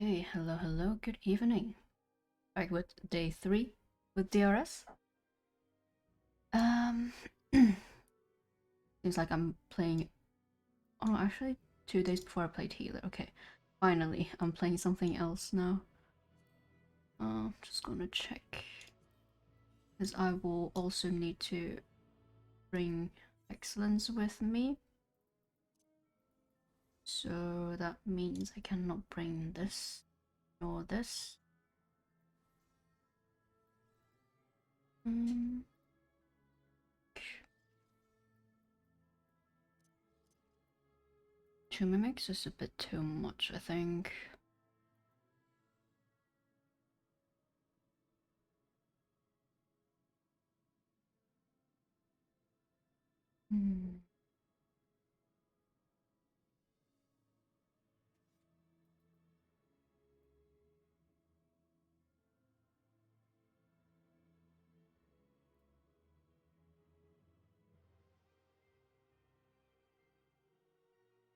Hey, hello, good evening. Back with day 3 with DRS. Seems like I'm playing. Oh no, actually, 2 days before I played healer. Okay, finally, I'm playing something else now. Just gonna check, because I will also need to bring excellence with me. So that means I cannot bring this nor this. Two mimics is a bit too much, I think.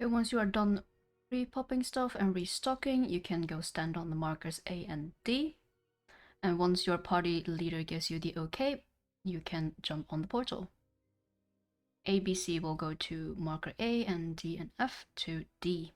And once you are done re-popping stuff and restocking, you can go stand on the markers A and D. And once your party leader gives you the okay, you can jump on the portal. A, B, C will go to marker A, and D and F to D.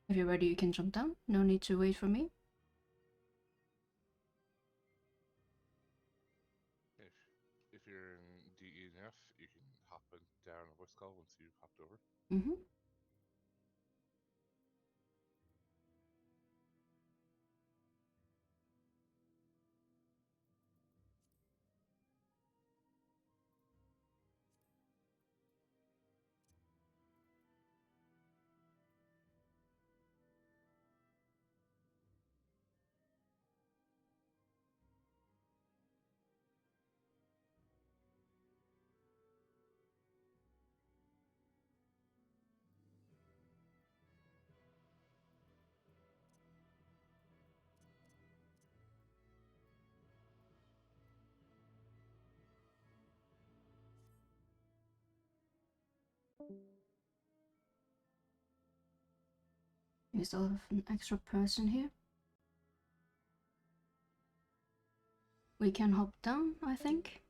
If you're ready, you can jump down. No need to wait for me. If you're in DENF, you can hop down a voice call once you hopped over. We still have an extra person here. We can hop down, I think.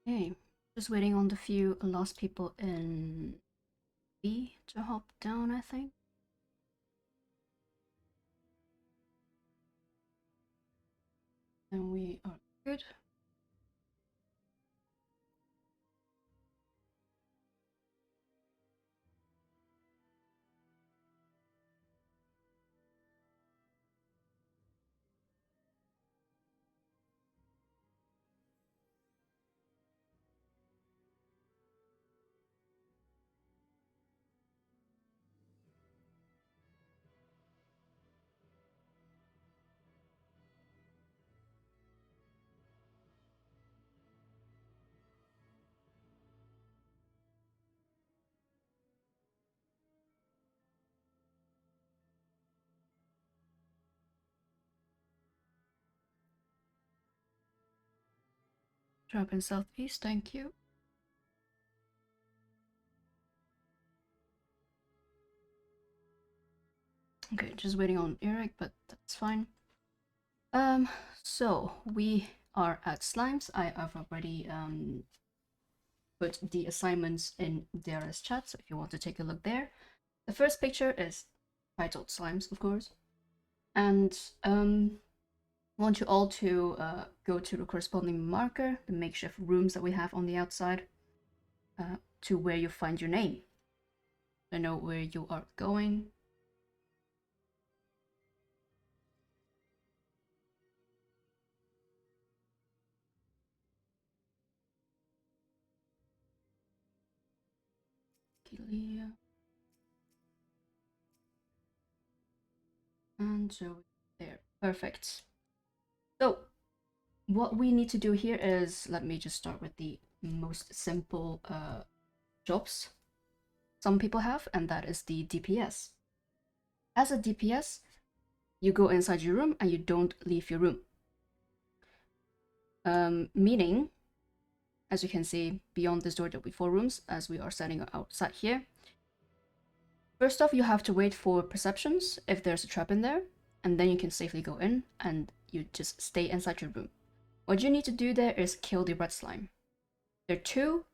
Okay, just waiting on the few last people in B to hop down, I think. And we are good. Drop in southeast, thank you. Okay, just waiting on Eric, but that's fine. So we are at slimes. I have already put the assignments in DRS chat, so if you want to take a look there. The first picture is titled slimes, of course, and I want you all to go to the corresponding marker, the makeshift rooms that we have on the outside, to where you find your name. I know where you are going. And so there, perfect. So what we need to do here is, let me just start with the most simple jobs some people have, and that is the DPS. As a DPS, you go inside your room and you don't leave your room. Meaning, as you can see, beyond this door there'll be 4 rooms, as we are standing outside here. First off, you have to wait for perceptions if there's a trap in there, and then you can safely go in and you just stay inside your room. What you need to do there is kill the red slime. There are 2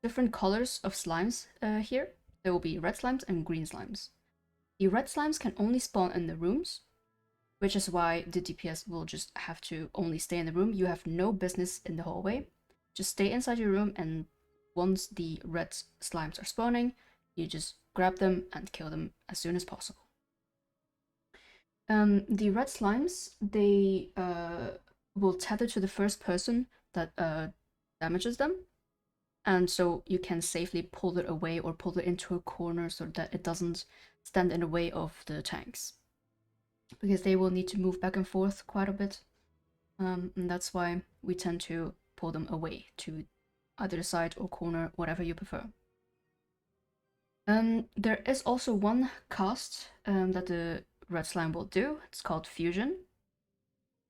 different colors of slimes here. There will be red slimes and green slimes. The red slimes can only spawn in the rooms, which is why the DPS will just have to only stay in the room. You have no business in the hallway. Just stay inside your room, and once the red slimes are spawning, you just grab them and kill them as soon as possible. The red slimes, they will tether to the first person that damages them, and so you can safely pull it away or pull it into a corner so that it doesn't stand in the way of the tanks, because they will need to move back and forth quite a bit, and that's why we tend to pull them away to either the side or corner, whatever you prefer. There is also one cast that the red slime will do. It's called Fusion.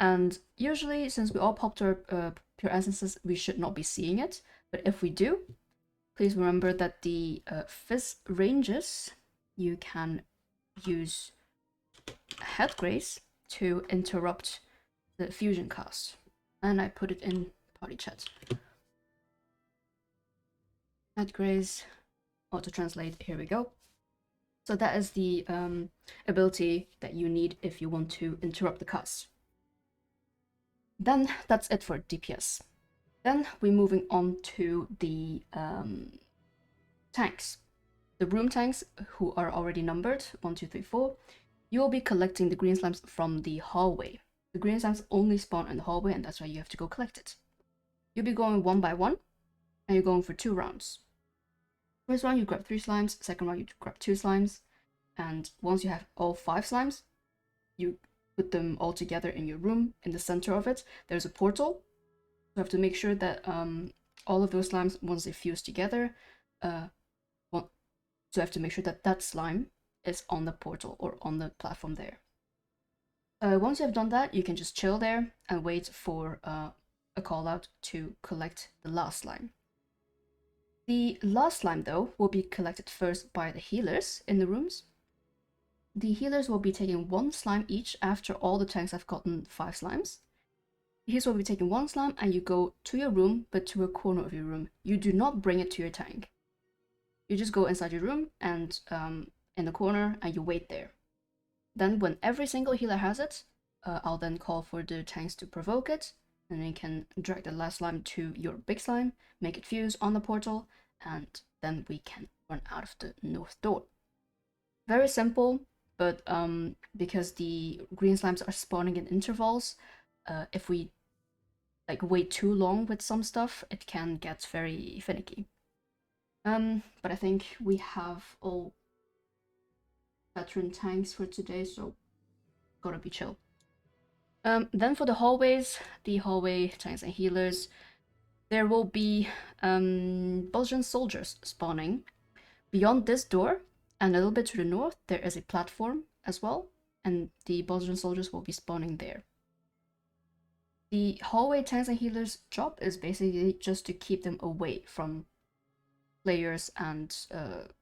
And usually, since we all popped our pure essences, we should not be seeing it. But if we do, please remember that the fizz ranges, you can use head grace to interrupt the fusion cast. And I put it in party chat. Head grace, auto translate, here we go. So that is the ability that you need if you want to interrupt the cast. Then that's it for DPS. Then we're moving on to the tanks. The room tanks, who are already numbered, 1, 2, 3, 4, you will be collecting the green slimes from the hallway. The green slimes only spawn in the hallway, and that's why you have to go collect it. You'll be going 1 by 1, and you're going for 2 rounds. First round, you grab 3 slimes. Second round, you grab 2 slimes. And once you have all 5 slimes, you put them all together in your room. In the center of it, there's a portal. You have to make sure that all of those slimes, once they fuse together, so you have to make sure that that slime is on the portal or on the platform there. Once you have done that, you can just chill there and wait for a call out to collect the last slime. The last slime, though, will be collected first by the healers in the rooms. The healers will be taking 1 slime each after all the tanks have gotten 5 slimes. The healers will be taking 1 slime, and you go to your room, but to a corner of your room. You do not bring it to your tank. You just go inside your room and in the corner, and you wait there. Then when every single healer has it, I'll then call for the tanks to provoke it, and then you can drag the last slime to your big slime, make it fuse on the portal, and then we can run out of the north door. Very simple, but because the green slimes are spawning in intervals, if we wait too long with some stuff, it can get very finicky. But I think we have all veteran tanks for today, so gotta be chill. Then for the hallways, the hallway tanks and healers, there will be Belgian soldiers spawning. Beyond this door, and a little bit to the north, there is a platform as well, and the Belgian soldiers will be spawning there. The hallway tanks and healers' job is basically just to keep them away from players and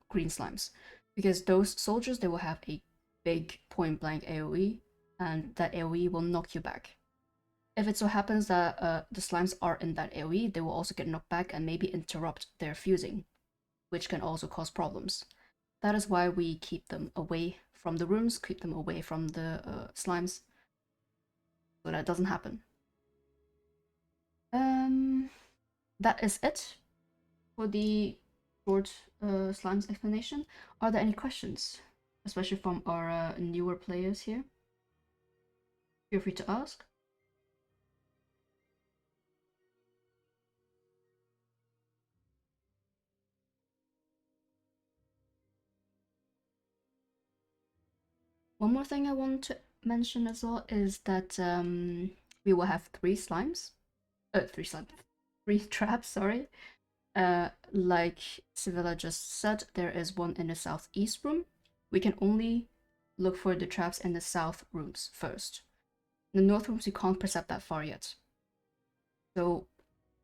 green slimes, because those soldiers, they will have a big point blank AoE, and that AoE will knock you back. If it so happens that the slimes are in that AoE, they will also get knocked back and maybe interrupt their fusing, which can also cause problems. That is why we keep them away from the rooms, keep them away from the slimes, so that doesn't happen. That is it for the short slimes explanation. Are there any questions, especially from our newer players here? Feel free to ask. One more thing I want to mention as well is that we will have three traps, sorry. Like Sevilla just said, there is one in the southeast room. We can only look for the traps in the south rooms first. In the north rooms, we can't percept that far yet. So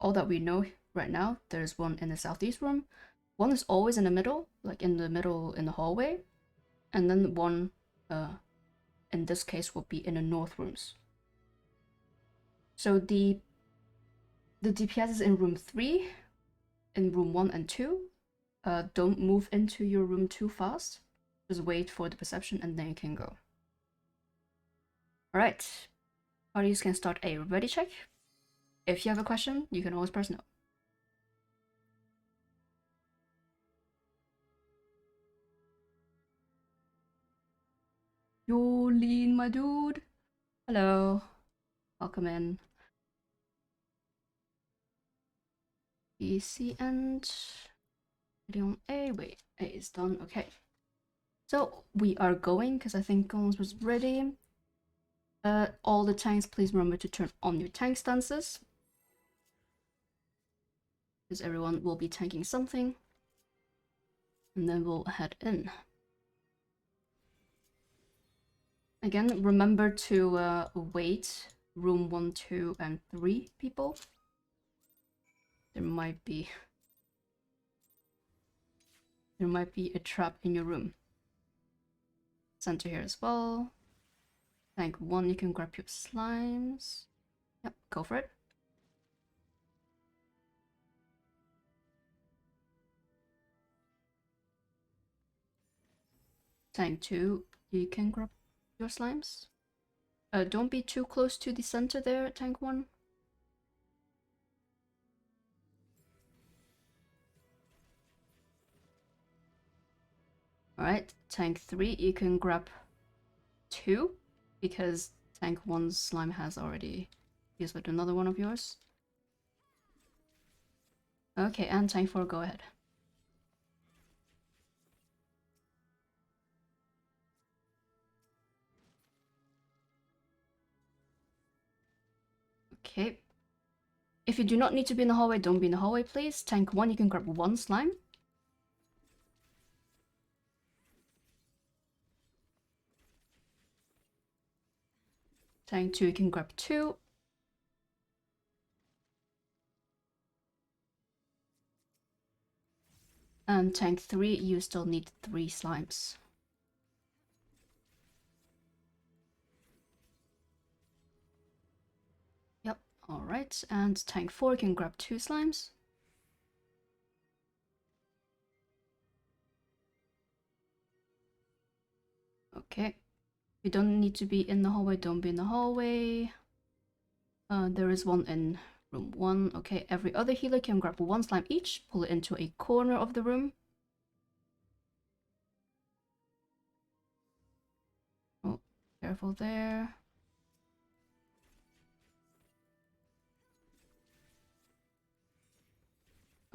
all that we know right now, there's one in the southeast room. One is always in the middle, like in the middle in the hallway. And then one, in this case, will be in the north rooms. So the DPS is in room 3, in room 1 and 2. Don't move into your room too fast. Just wait for the perception and then you can go. Alright, parties can start a ready check. If you have a question, you can always press no. Yolene, my dude. Hello. Welcome in. BC and on A. Wait, A is done. Okay. So we are going because I think Golems was ready. All the tanks, please remember to turn on your tank stances, because everyone will be tanking something. And then we'll head in. Again, remember to wait room 1, 2, and 3 people. There might be a trap in your room. Center here as well. Tank 1, you can grab your slimes. Yep, go for it. Tank 2, you can grab your slimes. Don't be too close to the center there, Tank 1. Alright, Tank 3, you can grab 2, because Tank 1's slime has already used with another one of yours. Okay, and Tank 4, go ahead. Okay. If you do not need to be in the hallway, don't be in the hallway, please. Tank 1, you can grab 1 slime. Tank 2, you can grab 2. And Tank 3, you still need 3 slimes. Yep, alright. And Tank 4 can grab 2 slimes. Okay. You don't need to be in the hallway, don't be in the hallway. There is one in room 1. Okay, every other healer can grab 1 slime each, pull it into a corner of the room. Oh, careful there.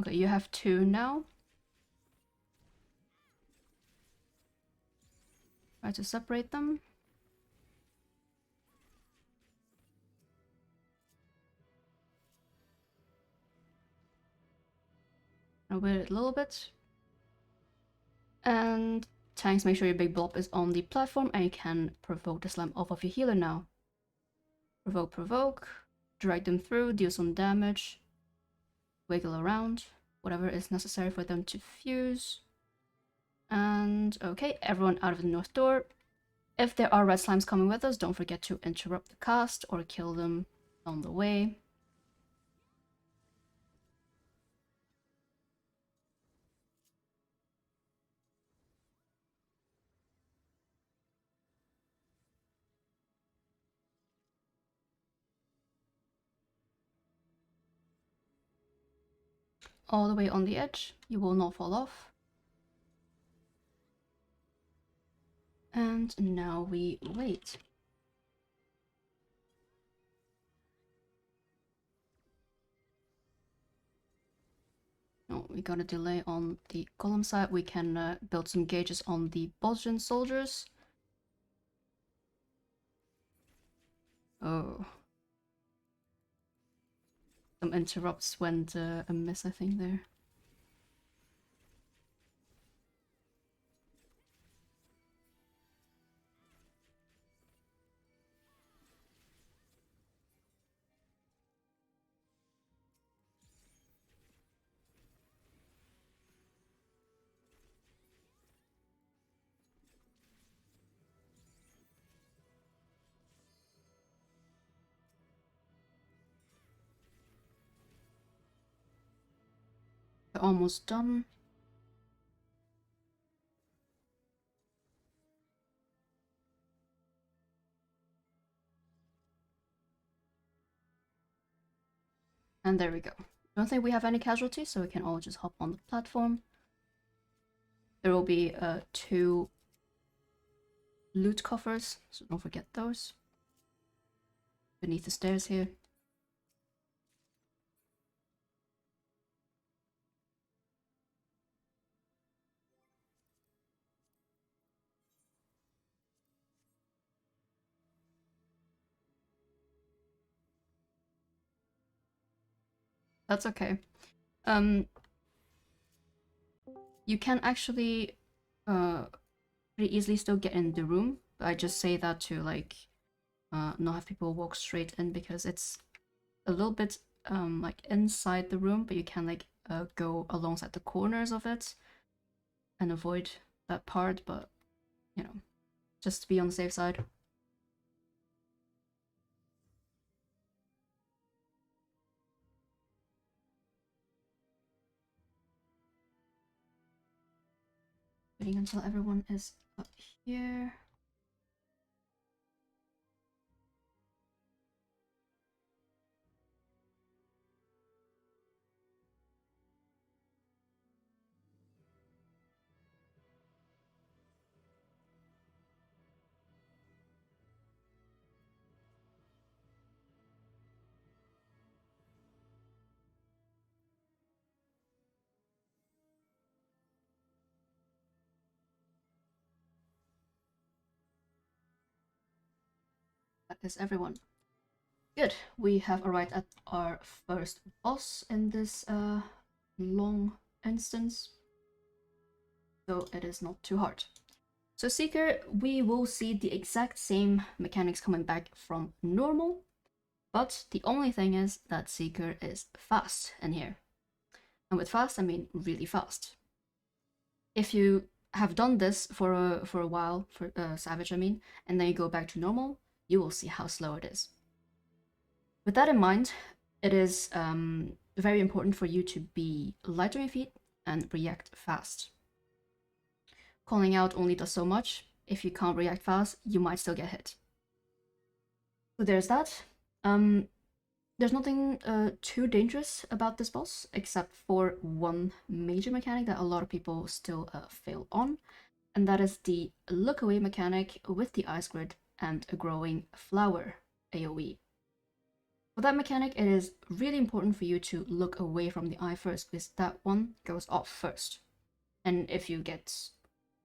Okay, you have 2 now. Try to separate them. I'll wait it a little bit. And tanks, make sure your big blob is on the platform and you can provoke the slime off of your healer now. Provoke, provoke. drag them through, deal some damage, wiggle around, whatever is necessary for them to fuse. And okay, everyone out of the north door. If there are red slimes coming with us, don't forget to interrupt the cast or kill them on the way. All the way on the edge, you will not fall off. And now we wait. Oh, we got a delay on the column side. We can build some gauges on the Bosnian soldiers. Oh. Some interrupts went amiss, I think, there. We're almost done. And there we go. Don't think we have any casualties, so we can all just hop on the platform. There will be 2 loot coffers, so don't forget those. Beneath the stairs here. That's okay. You can actually pretty easily still get in the room, but I just say that to like not have people walk straight in, because it's a little bit like inside the room, but you can like go alongside the corners of it and avoid that part, but you know, just to be on the safe side. Waiting until everyone is up here. That is everyone. Good, we have arrived at our first boss in this long instance, so it is not too hard. So Seeker, we will see the exact same mechanics coming back from normal, but the only thing is that Seeker is fast in here. And with fast, I mean really fast. If you have done this for a while, for Savage I mean, and then you go back to normal, you will see how slow it is. With that in mind, it is very important for you to be light on your feet and react fast. Calling out only does so much. If you can't react fast, you might still get hit. So there's that. There's nothing too dangerous about this boss, except for one major mechanic that a lot of people still fail on, and that is the look away mechanic with the ice grid and a growing flower AoE. For that mechanic, it is really important for you to look away from the eye first, because that one goes off first. And if you get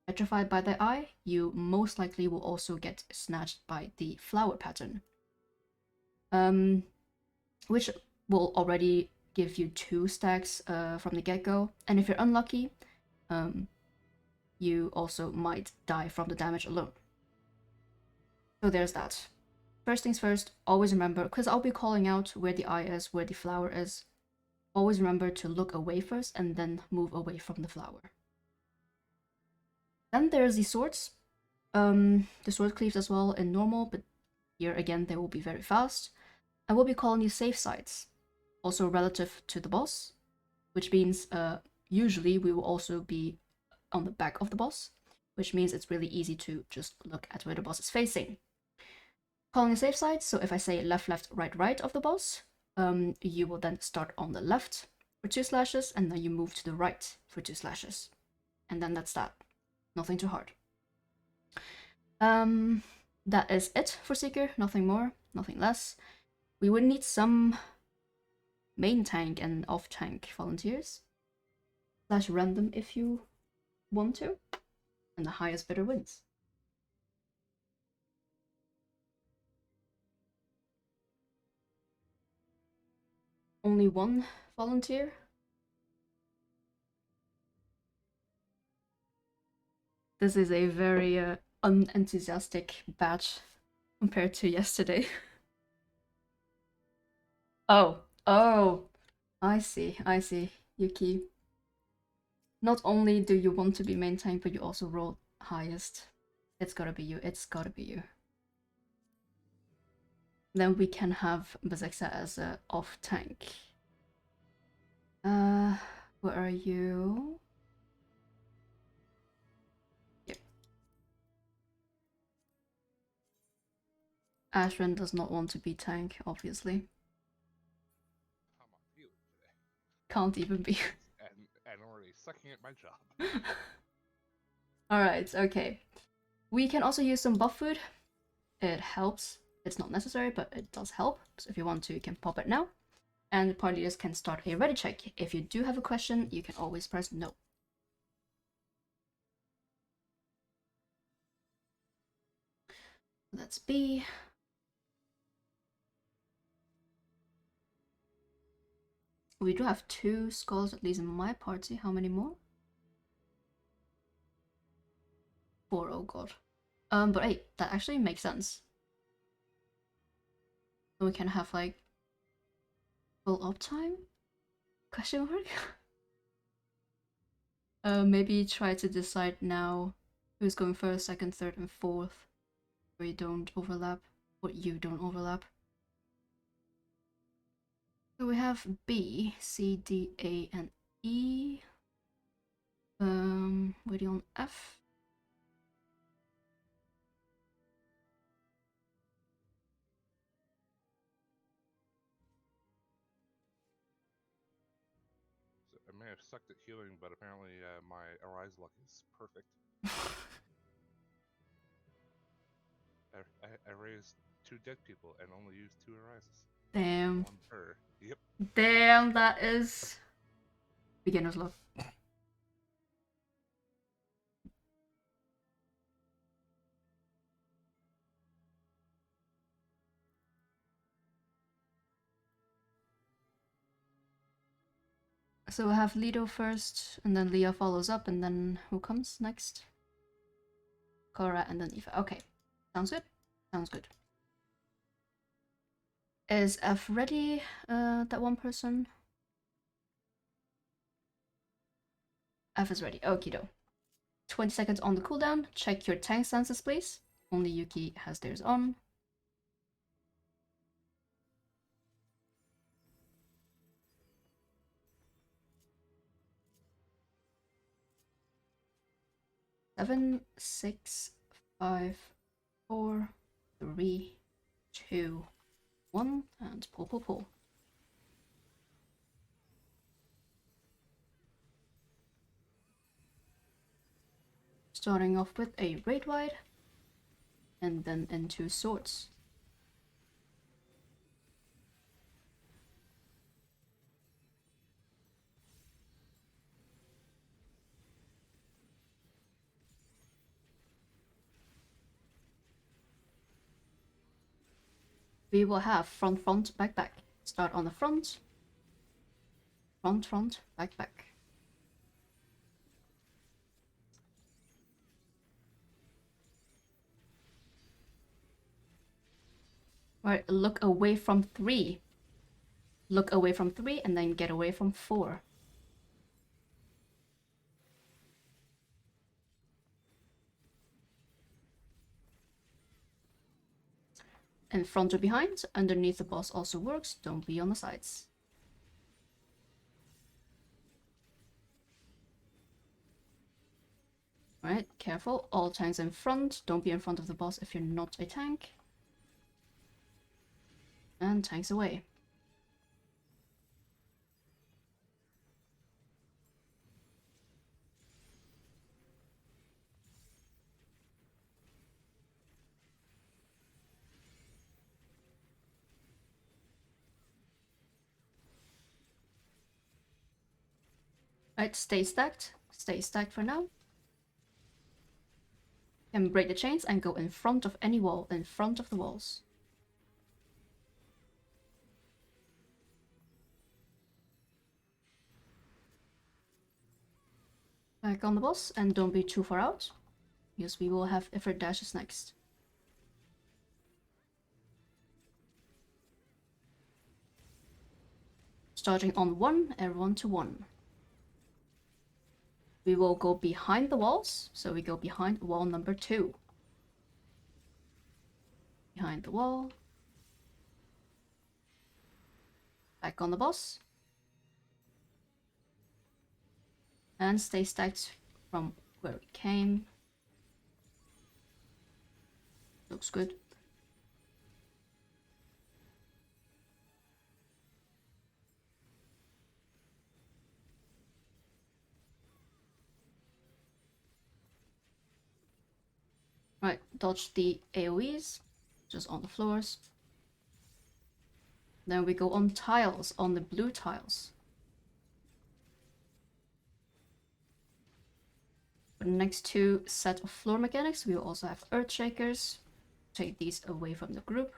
petrified by the eye, you most likely will also get snatched by the flower pattern. Which will already give you 2 stacks from the get-go. And if you're unlucky, you also might die from the damage alone. So there's that. First things first, always remember, because I'll be calling out where the eye is, where the flower is. Always remember to look away first and then move away from the flower. Then there's the swords. The sword cleaves as well in normal, but here again they will be very fast. I will be calling these safe sides, also relative to the boss, which means usually we will also be on the back of the boss, which means it's really easy to just look at where the boss is facing. Calling a safe side, so if I say left, left, right, right of the boss, you will then start on the left for 2 slashes, and then you move to the right for 2 slashes. And then that's that. Nothing too hard. That is it for Seeker, nothing more, nothing less. We would need some main tank and off tank volunteers. / random if you want to. And the highest bidder wins. Only one volunteer. This is a very unenthusiastic batch compared to yesterday. Oh, I see, Yuki. Not only do you want to be main tank, but you also roll highest. It's gotta be you, it's gotta be you. Then we can have Bazexa as a off tank. Where are you? Yep. Ashran does not want to be tank, obviously. How am I feeling today? Can't even be. and already sucking at my job. Alright, okay. We can also use some buff food. It helps. It's not necessary, but it does help. So if you want to, you can pop it now. And the party leaders can start a ready check. If you do have a question, you can always press no. Let's B. We do have 2 skulls, at least in my party. How many more? 4, oh god. But hey, that actually makes sense. So we can have like full uptime? Question mark? Maybe try to decide now who's going first, second, third, and fourth, where you don't overlap, or you don't overlap. So we have B, C, D, A, and E. Waiting on F. So I may have sucked at healing, but apparently my Arise luck is perfect. I raised 2 dead people and only used 2 Arises. Damn. 1 per. Yep. Damn, that is beginner's luck. So we have Lido first, and then Leah follows up, and then who comes next? Cora, and then Eva. Okay, sounds good. Sounds good. Is F ready? That one person? F is ready. Okie doke. 20 seconds on the cooldown. Check your tank stances, please. Only Yuki has theirs on. Seven, 6, 5, 4, 3, 2, 1, and pull. Starting off with a raid wide, and then into swords. We will have front, back. Start on the front. Front, back. Right, look away from 3. Look away from 3 and then get away from 4. In front or behind, underneath the boss also works, don't be on the sides. Right, careful, all tanks in front, don't be in front of the boss if you're not a tank. And tanks away. Right, stay stacked for now. And break the chains and go in front of any wall, in front of the walls. Back on the boss and don't be too far out, because we will have Ifrit dashes next. Starting on 1, everyone to 1. We will go behind the walls, so we go behind wall number 2. Behind the wall. Back on the boss. And stay stacked from where we came. Looks good. Right, dodge the AoEs, just on the floors. Then we go on tiles, on the blue tiles. For the next 2 set of floor mechanics, we will also have Earth Shakers. Take these away from the group.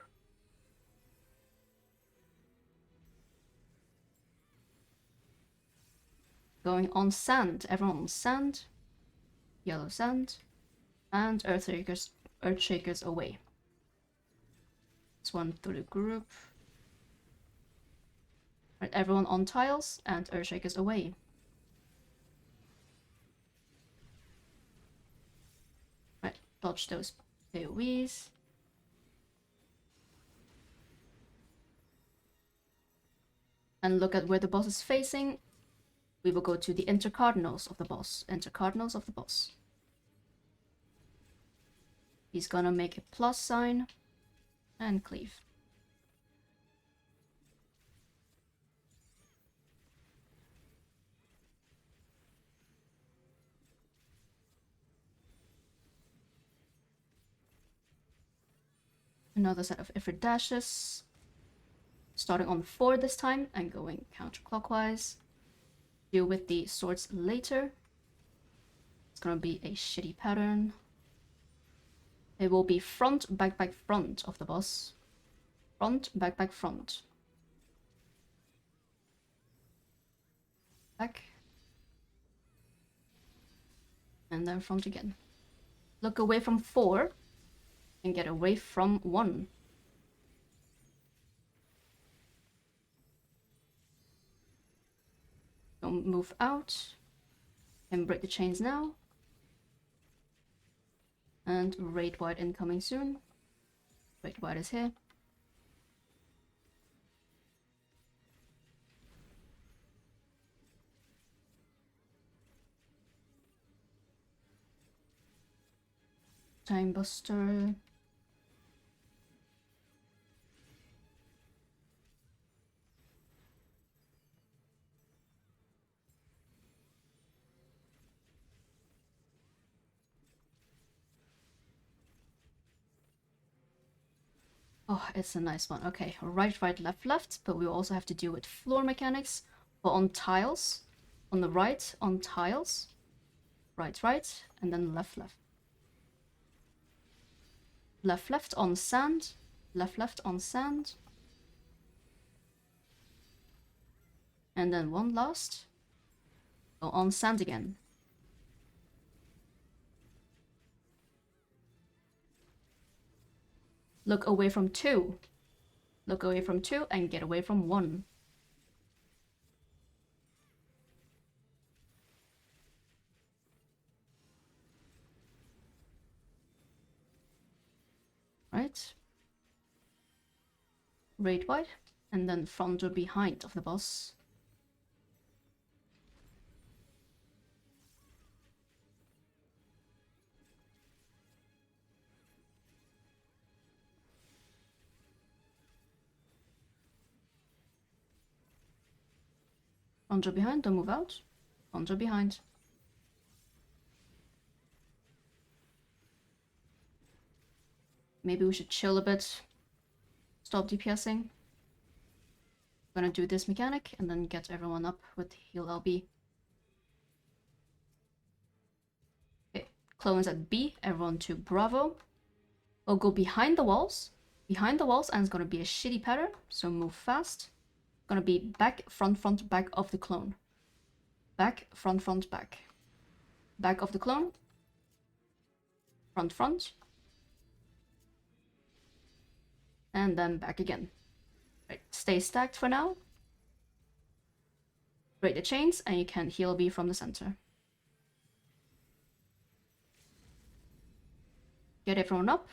Going on sand, everyone on sand. Yellow sand. And Earth Shakers away. This one through the group. Right, everyone on tiles and Earth Shakers away. Right, dodge those AoEs. And look at where the boss is facing. We will go to the intercardinals of the boss. Intercardinals of the boss. He's gonna make a plus sign and cleave. Another set of Ifrit dashes. Starting on 4 this time and going counterclockwise. Deal with the swords later. It's gonna be a shitty pattern. It will be front, back, back, front of the boss. Front, back, back, front. Back. And then front again. Look away from 4 and get away from 1. Don't move out. And break the chains now. And Raid Wide incoming soon. Raid Wide is here. Time Buster. Oh, it's a nice one. Okay, right, right, left, left. But we also have to deal with floor mechanics. But on tiles, on the right, on tiles. Right, right, and then left, left. Left, left on sand. Left, left on sand. And then one last. Go on sand again. Look away from 2. Look away from 2 and get away from 1. Right. Raid wide, and then front or behind of the boss. Front or behind, don't move out. Front or behind. Maybe we should chill a bit. Stop DPSing. Gonna do this mechanic and then get everyone up with heal LB. Okay, clones at B, everyone to Bravo. We'll go behind the walls. Behind the walls, and it's gonna be a shitty pattern, so move fast. Gonna be back, front, back of the clone. Back, front, back. Back of the clone. Front. And then back again. Right, stay stacked for now. Break the chains, and you can heal B from the center. Get everyone up,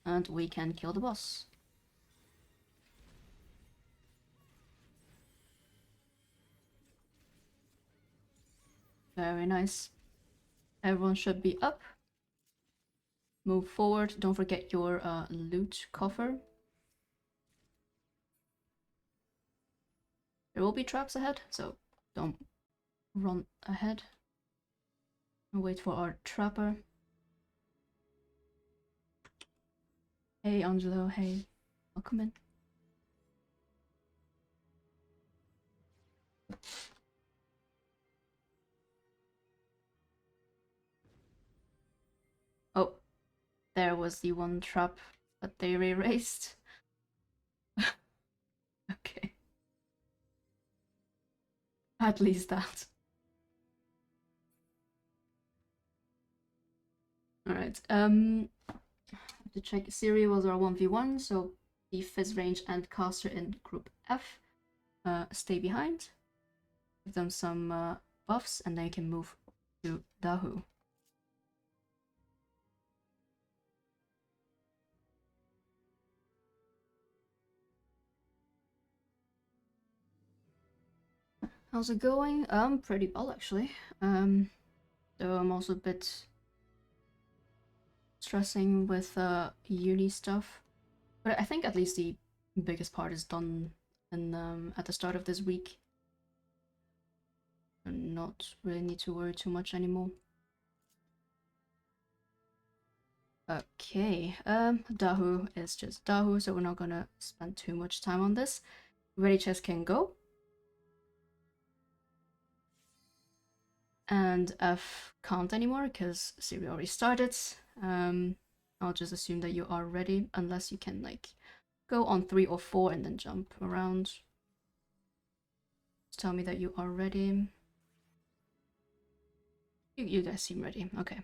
and we can kill the boss. Very nice. Everyone should be up. Move forward. Don't forget your loot coffer. There will be traps ahead, so don't run ahead. And wait for our trapper. Hey Angelo, hey. Welcome in. Oh, there was the one trap that they erased. Okay. At least that. Alright, to check, Siri was our 1v1, so the Fizz range and caster in group F stay behind. Give them some buffs, and then you can move to Dahu. How's it going? Pretty well actually. Though I'm also a bit stressing with uni stuff, but I think at least the biggest part is done in, at the start of this week. I not really need to worry too much anymore. Okay, Dahu is just Dahu, so we're not gonna spend too much time on this. Ready chest can go. And F can't anymore because Siri already started. I'll just assume that you are ready, unless you can like go on 3 or 4 and then jump around. Just tell me that you are ready. You guys seem ready. Okay.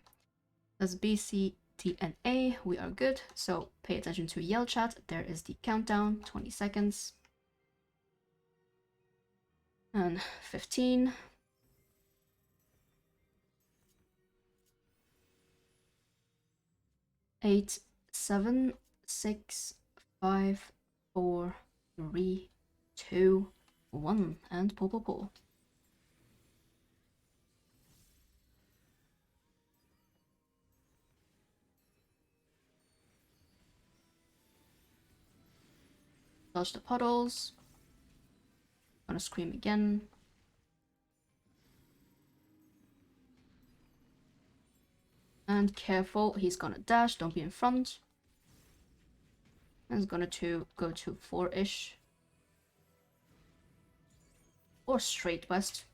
That's B, C, T, and A. We are good. So pay attention to yell chat. There is the countdown, 20 seconds. And 15. 8, 7, 6, 5, 4, 3, 2, 1, and pull. Dodge the puddles. Gonna scream again. And careful, he's gonna dash, don't be in front. And he's gonna go to 4-ish. Or straight west.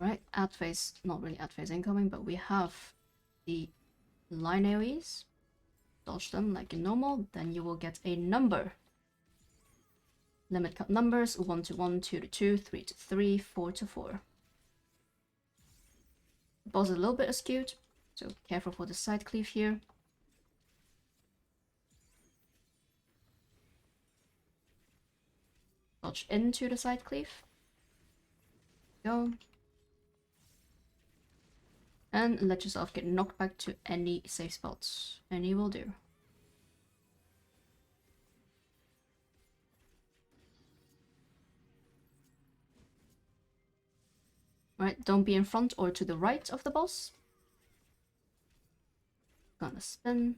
Right, ad phase, not really ad phase incoming, but we have the line AoEs. Dodge them like a normal, then you will get a number. limit cut numbers 1 to 1, 2 to 2, 3 to 3, 4 to 4. The boss is a little bit askewed, so careful for the side cleave here. Dodge into the side cleave. Go. And let yourself get knocked back to any safe spots. Any will do. Right, don't be in front or to the right of the boss. Gonna spin.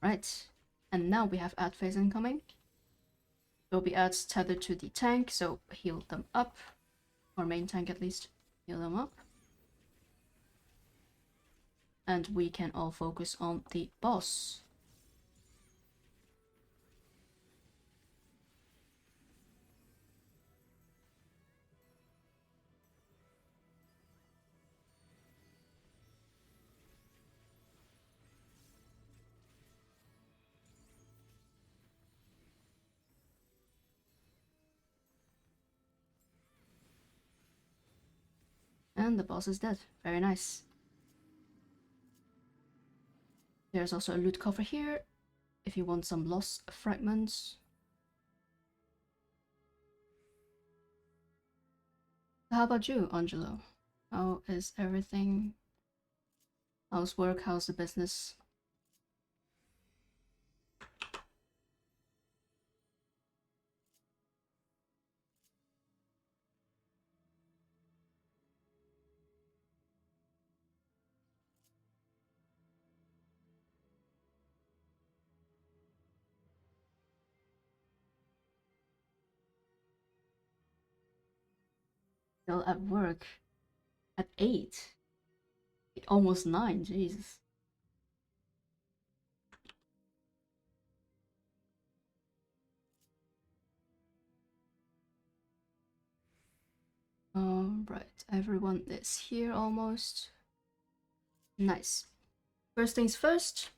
Right, and now we have ad phase incoming. There will be ads tethered to the tank, so heal them up. Or main tank at least. Heal them up. And we can all focus on the boss. And the boss is dead. Very nice. There's also a loot cover here, if you want some lost fragments. How about you, Angelo? How is everything? How's work? How's the business? Still at work at 8. Almost 9, Jesus. Right, everyone is here almost. Nice. First things first,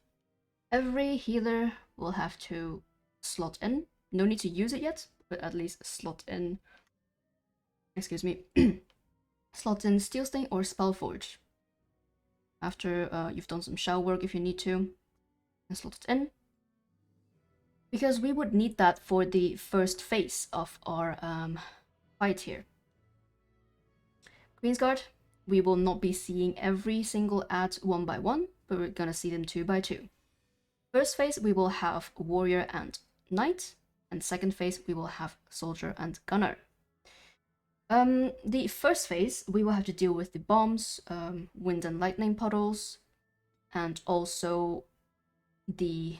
every healer will have to slot in. No need to use it yet, but at least slot in. Excuse me. Slot in Steel Sting or Spellforge. After you've done some shell work if you need to, and slot it in. Because we would need that for the first phase of our fight here. Queensguard, we will not be seeing every single ad one by one, but we're gonna see them 2 by 2. First phase, we will have Warrior and Knight, and second phase, we will have Soldier and Gunner. The first phase, we will have to deal with the bombs, wind and lightning puddles, and also the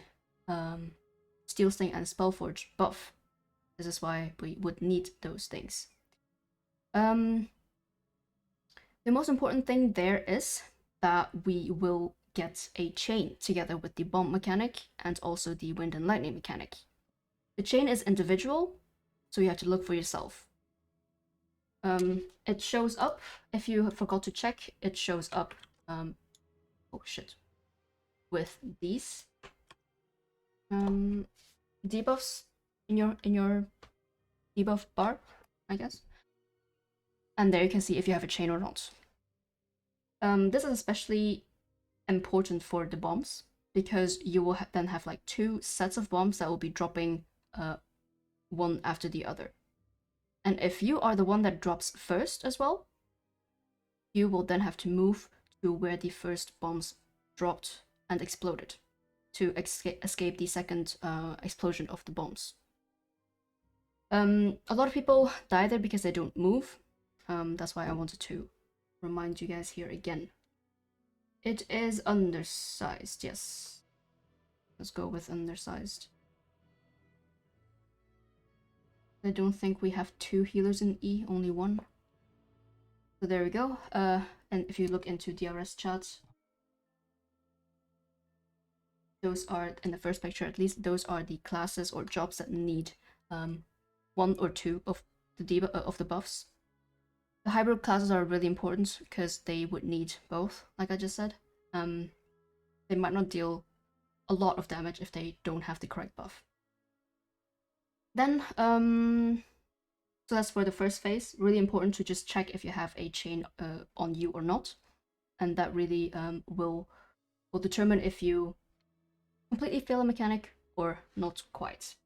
Steel Sting and Spellforge buff. This is why we would need those things. The most important thing there is that we will get a chain together with the bomb mechanic and also the wind and lightning mechanic. The chain is individual, so you have to look for yourself. It shows up, if you forgot to check, it shows up, oh shit, with these debuffs in your debuff bar, I guess. And there you can see if you have a chain or not. This is especially important for the bombs, because you will then have like 2 sets of bombs that will be dropping one after the other. And if you are the one that drops first as well, you will then have to move to where the first bombs dropped and exploded to escape the second explosion of the bombs. A lot of people die there because they don't move. That's why I wanted to remind you guys here again. It is undersized, yes. Let's go with undersized. I don't think we have 2 healers in E, only 1. So there we go. And if you look into DRS chat, those are, in the first picture at least, those are the classes or jobs that need 1 or 2 of the buffs. The hybrid classes are really important because they would need both, like I just said. They might not deal a lot of damage if they don't have the correct buff. Then, so that's for the first phase. Really important to just check if you have a chain on you or not, and that really will determine if you completely fail a mechanic or not quite.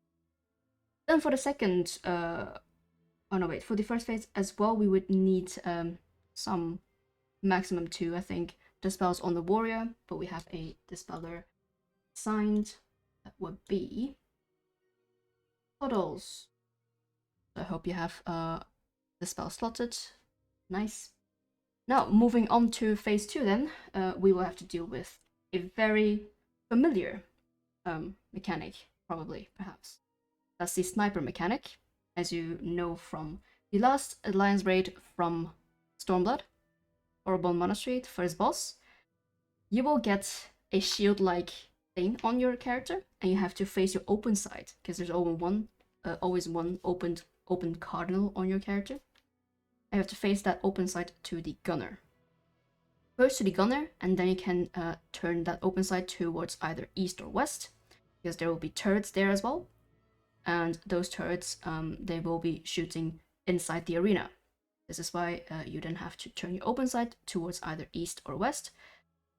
Then for the second, for the first phase as well, we would need some maximum 2, I think, dispels on the warrior, but we have a dispeller assigned. That would be Puddles. I hope you have the spell slotted. Nice. Now, moving on to phase 2 then, we will have to deal with a very familiar mechanic, probably, perhaps. That's the sniper mechanic, as you know from the last Alliance raid from Stormblood, or Bone Monastery, the first boss. You will get a shield-like thing on your character, and you have to face your open side, because there's always one open cardinal on your character. I have to face that open side to the gunner. First to the gunner, and then you can turn that open side towards either east or west, because there will be turrets there as well. And those turrets, they will be shooting inside the arena. This is why you then have to turn your open side towards either east or west,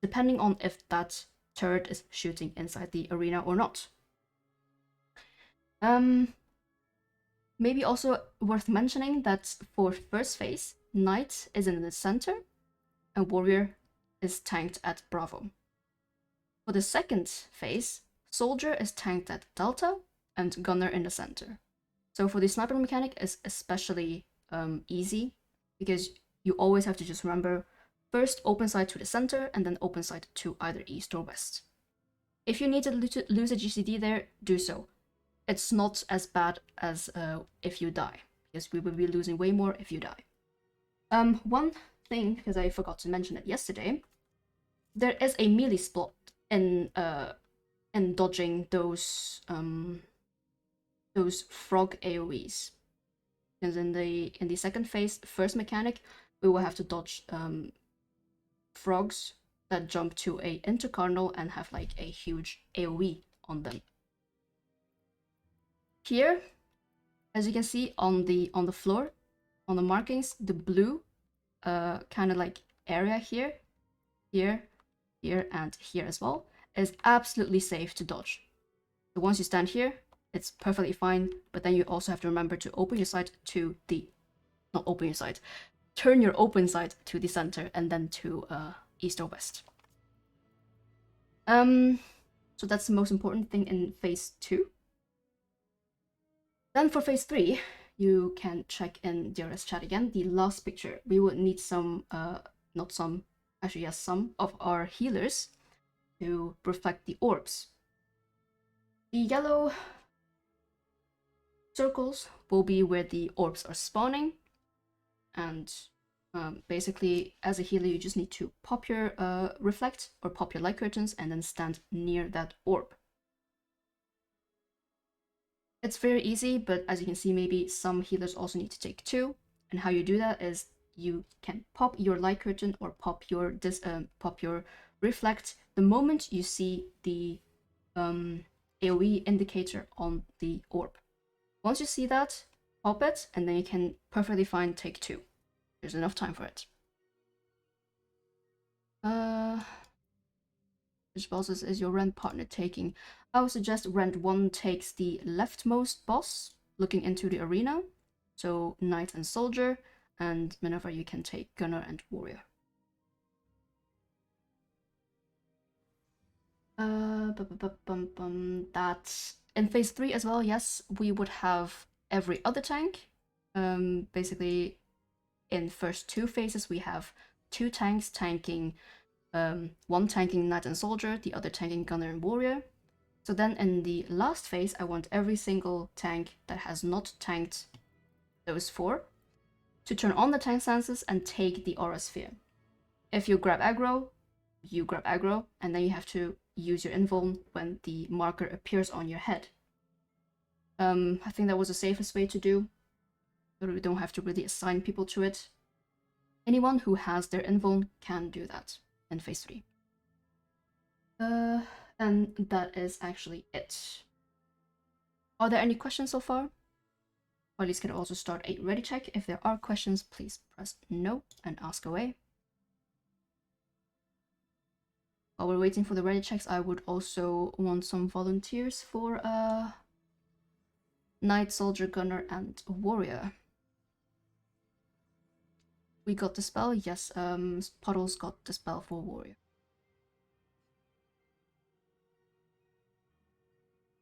depending on if that turret is shooting inside the arena or not. Maybe also worth mentioning that for first phase, Knight is in the center and Warrior is tanked at Bravo. For the second phase, Soldier is tanked at Delta and Gunner in the center. So for the sniper mechanic, it's especially easy because you always have to just remember first open side to the center and then open side to either east or west. If you need to lose a GCD there, do so. It's not as bad as if you die, because we will be losing way more if you die. One thing, because I forgot to mention it yesterday, there is a melee spot in dodging those frog AoEs. Because in the second phase, first mechanic, we will have to dodge frogs that jump to a intercardinal and have like a huge AoE on them. Here, as you can see on the floor, on the markings, the blue kind of like area here, and here as well, is absolutely safe to dodge. So once you stand here, it's perfectly fine, but then you also have to remember to open your sight to the, not open your sight, turn your open sight to the center and then to east or west. So that's the most important thing in phase 2. Then for phase 3, you can check in DRS chat again, the last picture. We would need some, some of our healers to reflect the orbs. The yellow circles will be where the orbs are spawning, and basically as a healer you just need to pop your reflect or pop your light curtains and then stand near that orb. It's very easy, but as you can see, maybe some healers also need to take 2, and how you do that is you can pop your light curtain or pop your reflect the moment you see the AoE indicator on the orb. Once you see that, pop it, and then you can perfectly fine take 2. There's enough time for it. Which bosses is your rend partner taking? I would suggest rend 1 takes the leftmost boss, looking into the arena. So Knight and Soldier, and Minerva you can take Gunner and Warrior. That's in phase 3 as well. Yes, we would have every other tank. Basically, in first 2 phases, we have 2 tanks tanking, one tanking Knight and Soldier, the other tanking Gunner and Warrior. So then in the last phase, I want every single tank that has not tanked those 4 to turn on the tank stances and take the aura sphere. If you grab aggro, you grab aggro, and then you have to use your invuln when the marker appears on your head. I think that was the safest way to do, so we don't have to really assign people to it. Anyone who has their invuln can do that in phase 3. And that is actually it. Are there any questions so far? Or at least can also start a ready check. If there are questions, please press no and ask away. While we're waiting for the ready checks, I would also want some volunteers for Knight, Soldier, Gunner, and Warrior. We got the spell? Yes, Puddles got the spell for Warrior.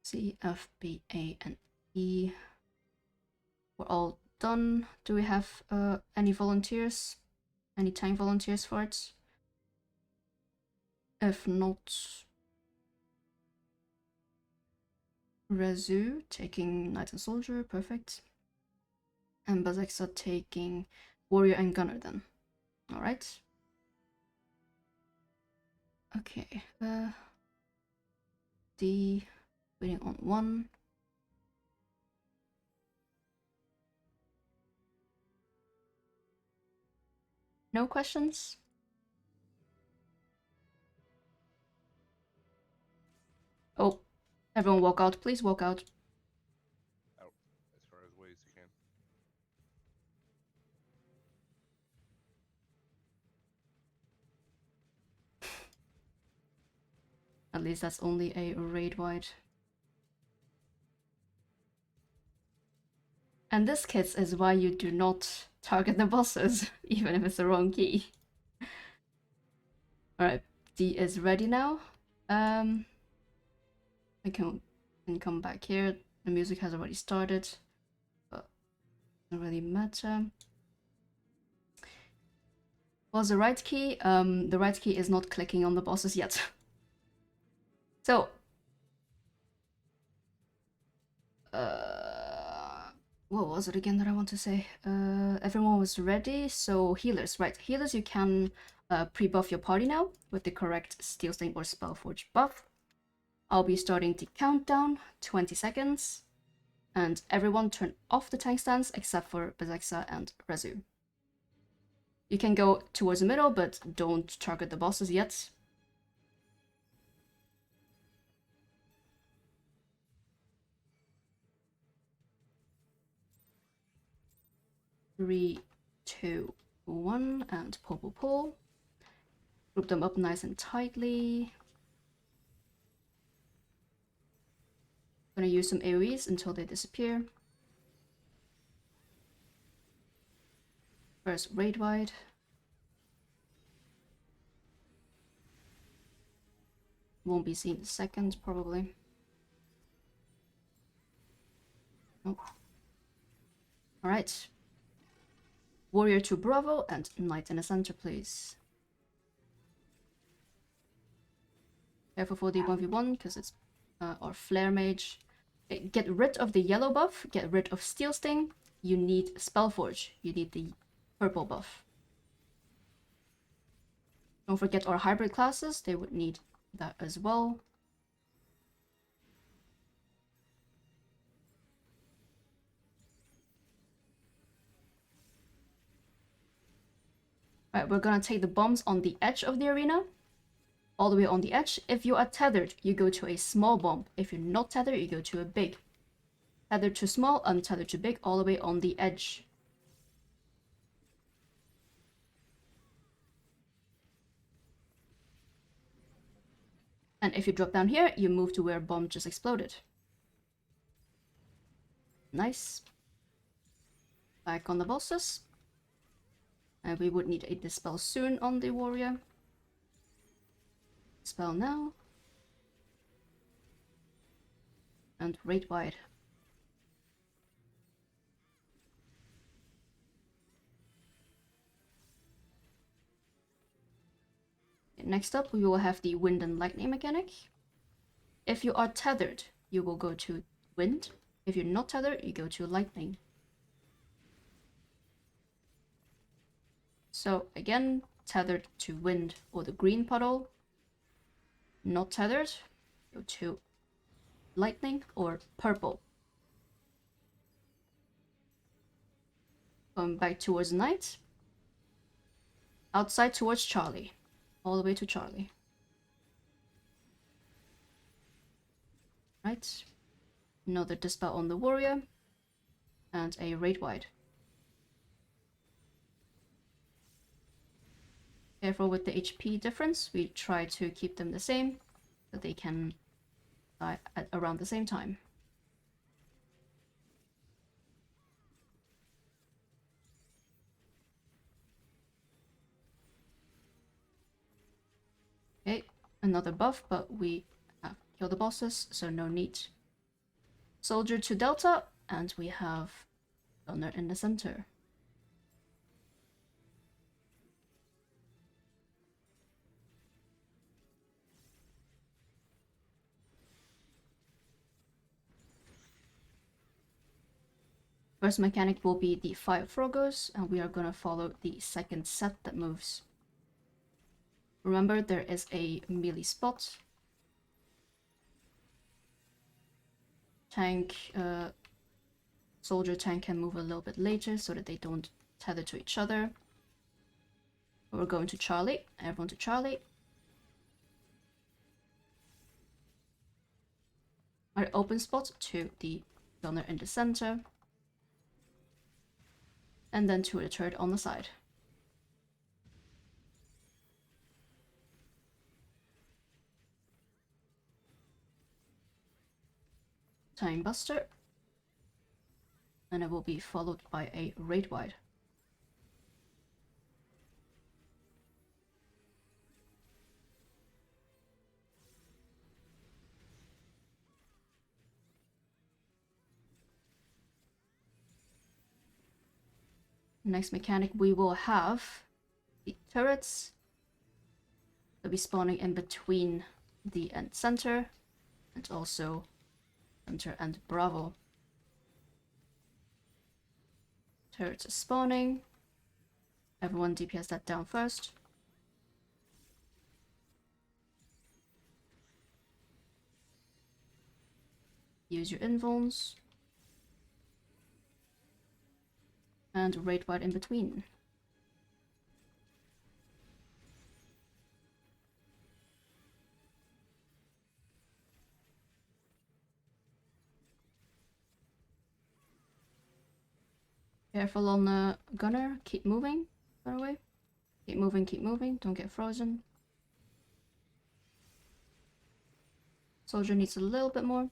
C, F, B, A, and E. We're all done. Do we have any volunteers? Any tank volunteers for it? If not, Rezu taking Knight and Soldier, perfect. And Bazexa taking Warrior and Gunner then. Alright. Okay, D, waiting on 1. No questions? Oh, everyone walk out, please walk out. Out as far as away as you can. At least that's only a raid wide. And this, kids, is why you do not target the bosses, even if it's the wrong key. Alright, D is ready now. I can come back here. The music has already started, but doesn't really matter. Was the right key? The right key is not clicking on the bosses yet. So, what was it again that I want to say? Everyone was ready, so healers, right? Healers, you can pre-buff your party now with the correct Steel Stain or Spellforge buff. I'll be starting the countdown, 20 seconds, and everyone turn off the tank stance except for Bazexa and Rezu. You can go towards the middle, but don't target the bosses yet. 3, 2, 1, and pull. Group them up nice and tightly. Gonna use some AoEs until they disappear. First raid wide. Won't be seen in seconds, probably. Nope. Alright. Warrior to Bravo and Knight in the center, please. Careful for the 1v1, because it's our Flare Mage. Get rid of the yellow buff, get rid of Steel Sting. You need Spellforge, you need the purple buff. Don't forget our hybrid classes, they would need that as well. Alright, we're gonna take the bombs on the edge of the arena. All the way on the edge. If you are tethered, you go to a small bomb. If you're not tethered, you go to a big. Tethered to small, untethered to big, all the way on the edge. And if you drop down here, you move to where bomb just exploded. Nice. Back on the bosses. And we would need a dispel soon on the warrior. Spell now. And raid wide. Next up, we will have the wind and lightning mechanic. If you are tethered, you will go to wind. If you're not tethered, you go to lightning. So again, tethered to wind or the green puddle. Not tethered, go to lightning or purple. Going back towards night. outside towards Charlie. All the way to Charlie. Right. Another Dispel on the Warrior. And a Raid Wide. Careful with the HP difference. We try to keep them the same, so they can die at around the same time. Okay, another buff, but we kill the bosses, so no need. Soldier to Delta, and we have Gunner in the center. First mechanic will be the Fire Frogos, and we are gonna follow the second set that moves. Remember, there is a melee spot. Tank, soldier tank can move a little bit later so that they don't tether to each other. We're going to Charlie. Everyone to Charlie. Our open spot to the gunner in the center. And then to the turret on the side. Time Buster. And it will be followed by a Raid Wide. Next mechanic, we will have the turrets. They'll be spawning in between the end center and also center and Bravo. Turrets are spawning. Everyone DPS that down first. Use your invulns. And Raid Wide in between. Careful on the gunner. Keep moving, by the way. Keep moving. Don't get frozen. Soldier needs a little bit more.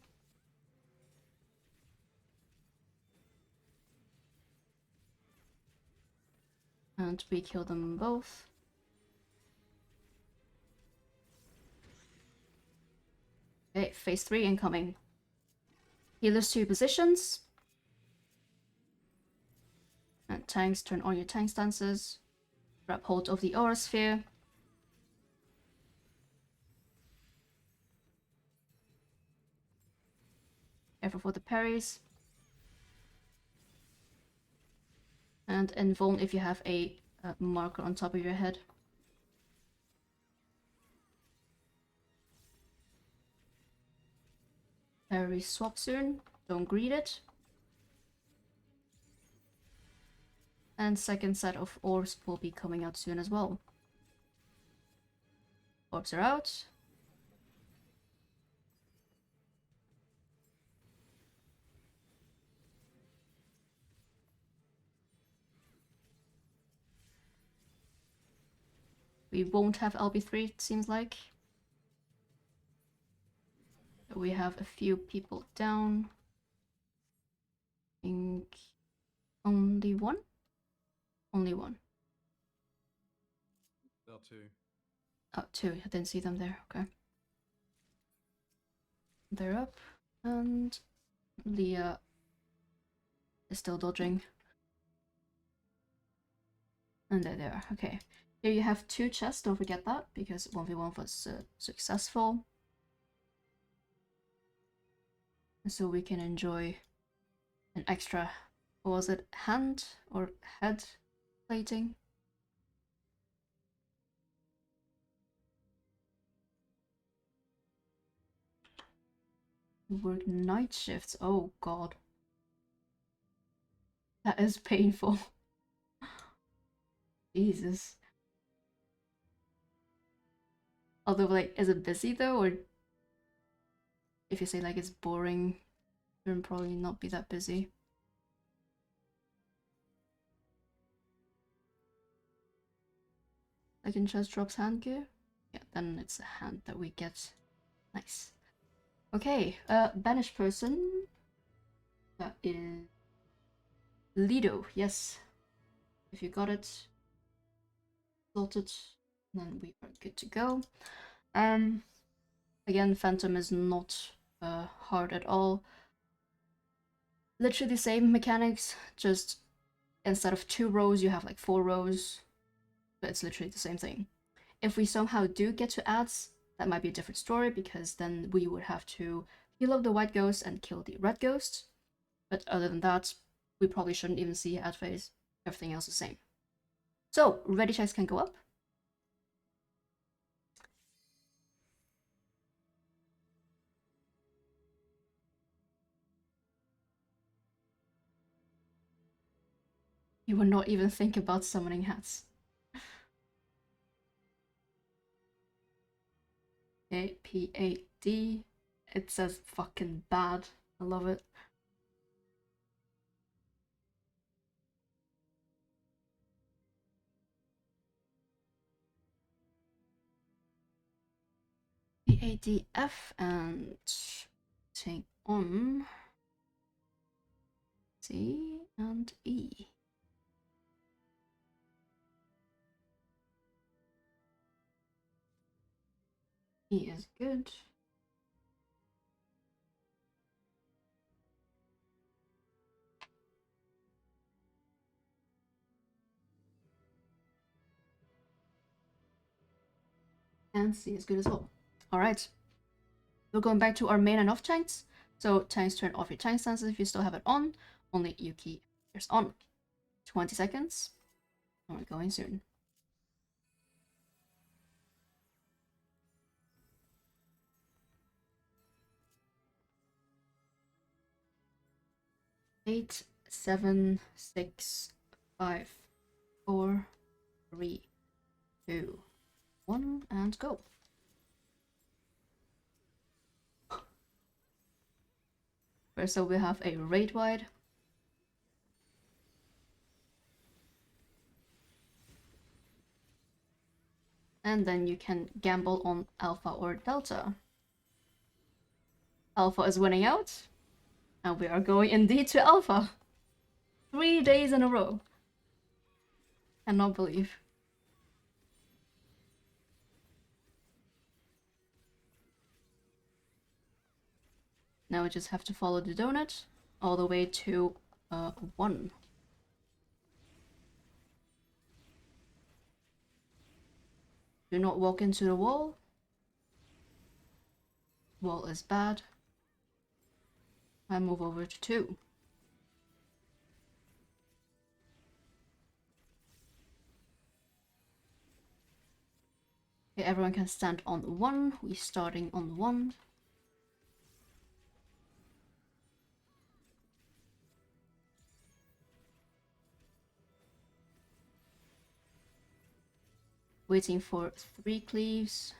And we kill them both. Okay, phase 3 incoming. Healers to positions. And tanks, turn on your tank stances. Grab hold of the aura sphere. Careful for the parries. And invuln if you have a marker on top of your head. Parry swap soon. Don't greed it. And second set of orbs will be coming out soon as well. Orbs are out. We won't have LB3, it seems like. We have a few people down. I think only one? Only one. There are two. Oh, two. I didn't see them there. Okay. They're up. And Leah is still dodging. And there they are. Okay. Here you have two chests. Don't forget that, because 1v1 was successful. And so we can enjoy an extra, what was it, hand or head plating? Work night shifts. Oh god. That is painful. Jesus. Although, like, is it busy though, or if you say like it's boring, it will probably not be that busy. Like in chest drops hand gear? Yeah, then it's a hand that we get. Nice. Okay, banished person. That is Lido, yes. If you got it, slotted, then we are good to go. Again, Phantom is not hard at all. Literally the same mechanics, just instead of 2 rows, you have like 4 rows, but it's literally the same thing. If we somehow do get to ads, that might be a different story, because then we would have to heal up the white ghost and kill the red ghost. But other than that, we probably shouldn't even see ad phase. Everything else is the same. So, ready checks can go up. You would not even think about summoning hats. Okay, PAD. It says fucking bad. I love it. PADF and take on C and E. E is good. And C is good as well. Alright. We're going back to our main and off tanks. So tanks turn off your tank stances if you still have it on. Only Yuki is on. 20 seconds. And we're going soon. Eight, 7, 6, 5, 4, 3, 2, 1, and go. First up, we have a raid wide. And then you can gamble on Alpha or Delta. Alpha is winning out. And we are going indeed to Alpha. 3 days in a row. Cannot believe. Now we just have to follow the donut all the way to 1. Do not walk into the wall. Wall is bad. I move over to 2. Okay, everyone can stand on 1. We're starting on 1. Waiting for 3 cleaves.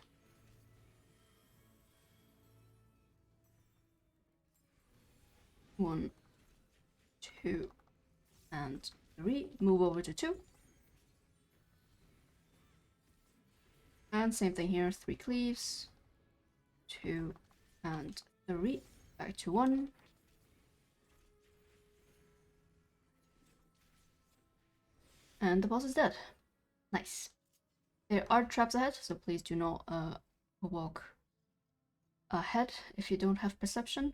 1, 2, and 3. Move over to 2. And same thing here, 3 cleaves. 2 and 3. Back to 1. And the boss is dead. Nice. There are traps ahead, so please do not walk ahead if you don't have perception.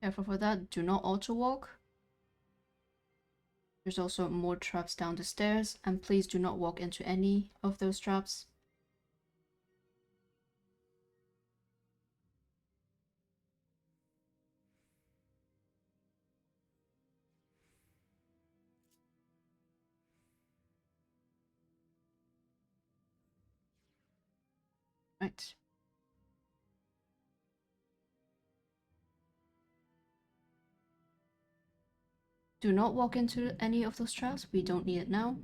Careful for that, do not auto walk. There's also more traps down the stairs, and please do not walk into any of those traps. Right. do not walk into any of those traps. We don't need it now.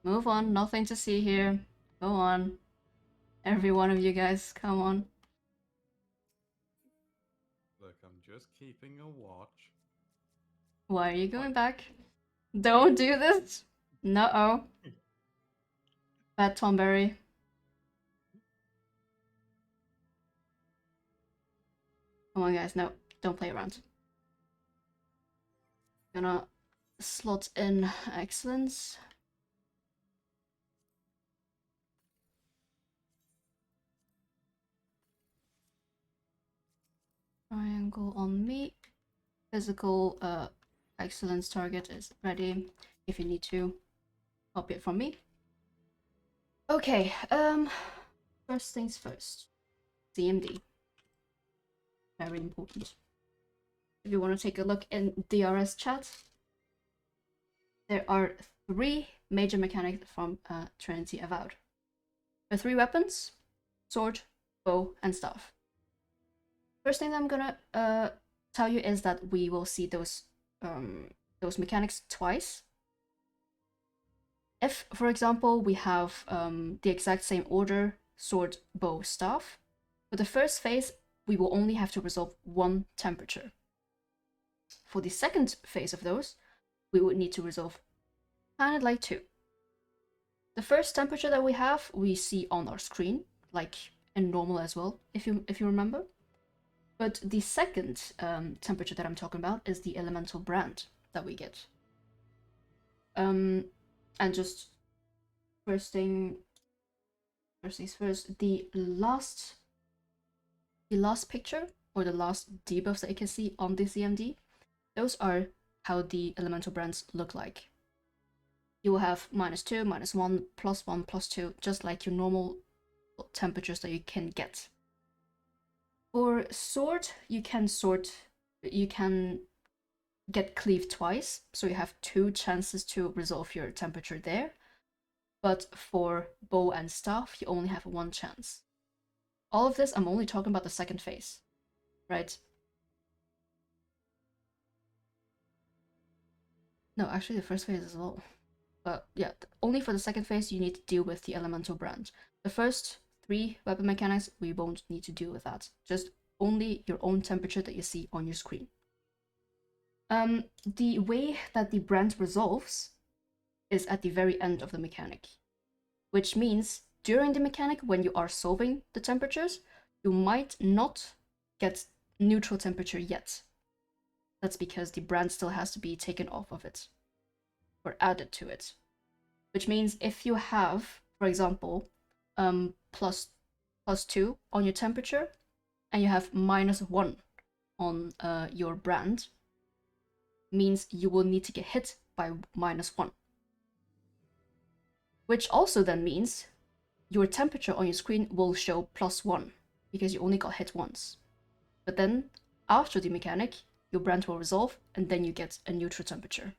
Move on, nothing to see here. Go on. Every one of you guys, come on. Look, I'm just keeping a watch. Why are you going back? Don't do this! No-oh. Bad Tomberry. Come on guys, no, don't play around. Gonna slot in excellence. Triangle on me. Physical excellence target is ready. If you need to, copy it from me. Okay, first things first. CMD. Very important. If you want to take a look in DRS chat, there are 3 major mechanics from Trinity Avowed. There are 3 weapons: sword, bow, and staff. First thing that I'm gonna tell you is that we will see those mechanics twice. If, for example, we have the exact same order, sword, bow, staff, for the first phase, we will only have to resolve 1 temperature. For the second phase of those, we would need to resolve kind of like 2. The first temperature that we have, we see on our screen, like in normal as well, if you remember. But the second temperature that I'm talking about is the elemental brand that we get. And just first things first, the last picture or the last debuffs that you can see on the CMD, those are how the elemental brands look like. You will have -2, -1, +1, +2, just like your normal temperatures that you can get. For sword, you can get cleaved twice, so you have 2 chances to resolve your temperature there. But for bow and staff, you only have 1 chance. All of this, I'm only talking about the second phase, right? No, actually the first phase as well. But yeah, only for the second phase, you need to deal with the elemental brand. The first 3 weapon mechanics, we won't need to deal with that. Just only your own temperature that you see on your screen. The way that the brand resolves is at the very end of the mechanic, which means during the mechanic, when you are solving the temperatures, you might not get neutral temperature yet. That's because the brand still has to be taken off of it or added to it, which means if you have, for example, +2 on your temperature and you have -1 on your brand, means you will need to get hit by -1, which also then means your temperature on your screen will show +1 because you only got hit once. But then after the mechanic, your brand will resolve and then you get a neutral temperature.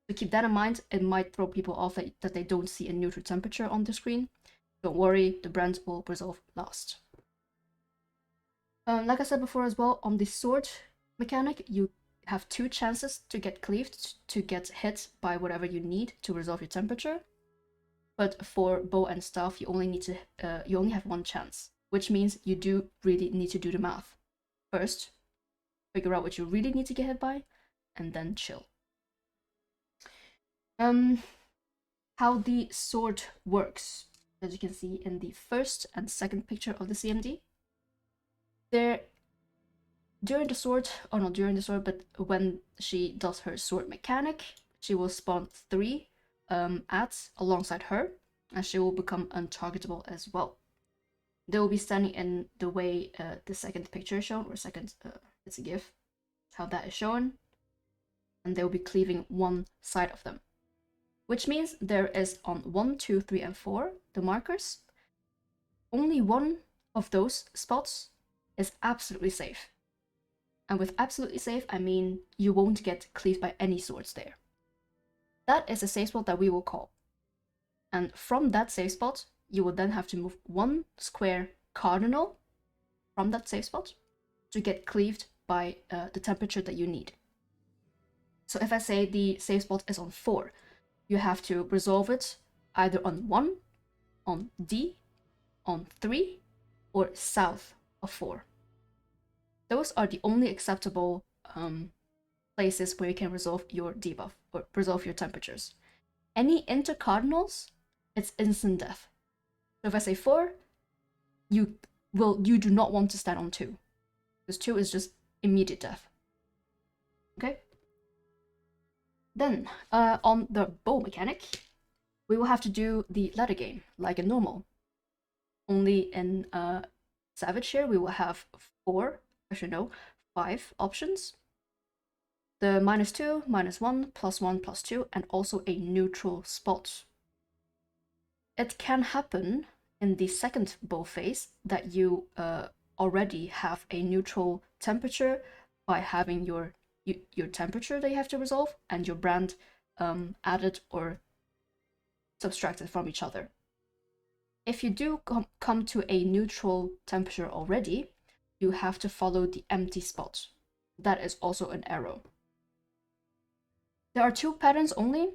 So keep that in mind. It might throw people off that they don't see a neutral temperature on the screen. Don't worry, the brand will resolve last. Like I said before as well, on the sword mechanic, you have 2 chances to get cleaved, to get hit by whatever you need to resolve your temperature. But for bow and staff, you only have 1 chance, which means you do really need to do the math. First, figure out what you really need to get hit by, and then chill. How the sword works, as you can see in the first and second picture of the CMD. During the sword, or not during the sword, but when she does her sword mechanic, she will spawn 3 ads alongside her, and she will become untargetable as well. They will be standing in the way the second picture is shown, or second, it's a GIF, how that is shown, and they will be cleaving one side of them. Which means there is on 1, 2, 3, and 4, the markers, only one of those spots is absolutely safe. And with absolutely safe, I mean you won't get cleaved by any swords there. That is a safe spot that we will call. And from that safe spot, you will then have to move 1 square cardinal from that safe spot to get cleaved by the temperature that you need. So if I say the safe spot is on 4, you have to resolve it either on 1, on D, on 3, or south of 4. Those are the only acceptable places where you can resolve your debuff or resolve your temperatures. Any intercardinals, it's instant death. So if I say 4, you do not want to stand on 2, because 2 is just immediate death. Okay. Then on the bow mechanic, we will have to do the ladder game like a normal. Only in Savage here we will have 5 options. The -2, -1, +1, +2, and also a neutral spot. It can happen in the second bow phase that you already have a neutral temperature by having your temperature that you have to resolve and your brand added or subtracted from each other. If you do come to a neutral temperature already, you have to follow the empty spot. That is also an arrow. There are 2 patterns only,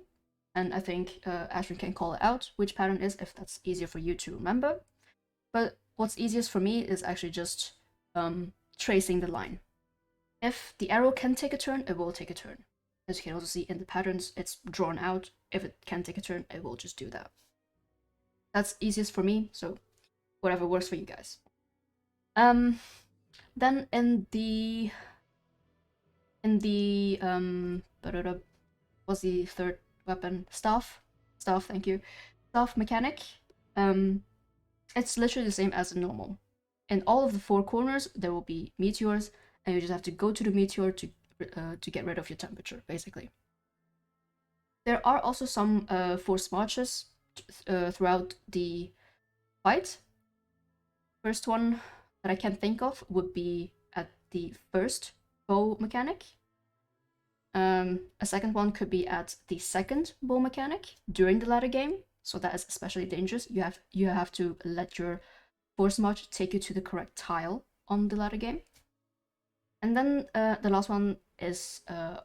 and I think Ashwin can call it out which pattern is if that's easier for you to remember. But what's easiest for me is actually just tracing the line. If the arrow can take a turn, it will take a turn. As you can also see in the patterns, it's drawn out. If it can take a turn, it will just do that. That's easiest for me, so whatever works for you guys. Then in the what's the third weapon? Staff, thank you. Staff mechanic. It's literally the same as a normal. In all of the 4 corners, there will be meteors, and you just have to go to the meteor to get rid of your temperature, basically. There are also some forced marches throughout the fight. First one that I can think of would be at the first bow mechanic. A second one could be at the second bow mechanic during the ladder game, so that is especially dangerous. You have to let your force march take you to the correct tile on the ladder game. And then the last one is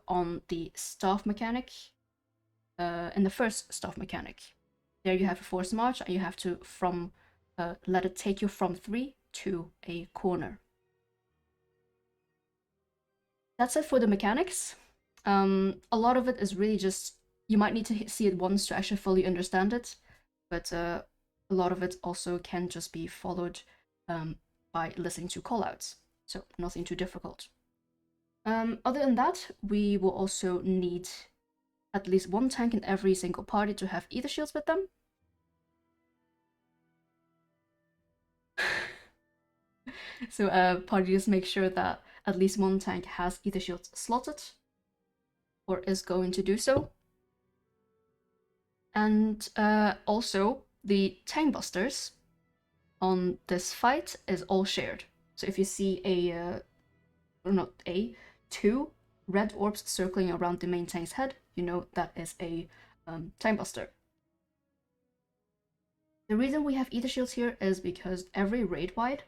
on the staff mechanic. In the first staff mechanic, there you have a force march, and you have to let it take you from 3 to a corner. That's it for the mechanics. A lot of it is really just, you might need to see it once to actually fully understand it, but a lot of it also can just be followed by listening to callouts, so nothing too difficult. Other than that, we will also need at least 1 tank in every single party to have ether shields with them. So parties make sure that at least 1 tank has ether shields slotted, or is going to do so. And also, the tank busters on this fight is all shared. So if you see two red orbs circling around the main tank's head, you know that is a tank buster. The reason we have ether shields here is because every raid wide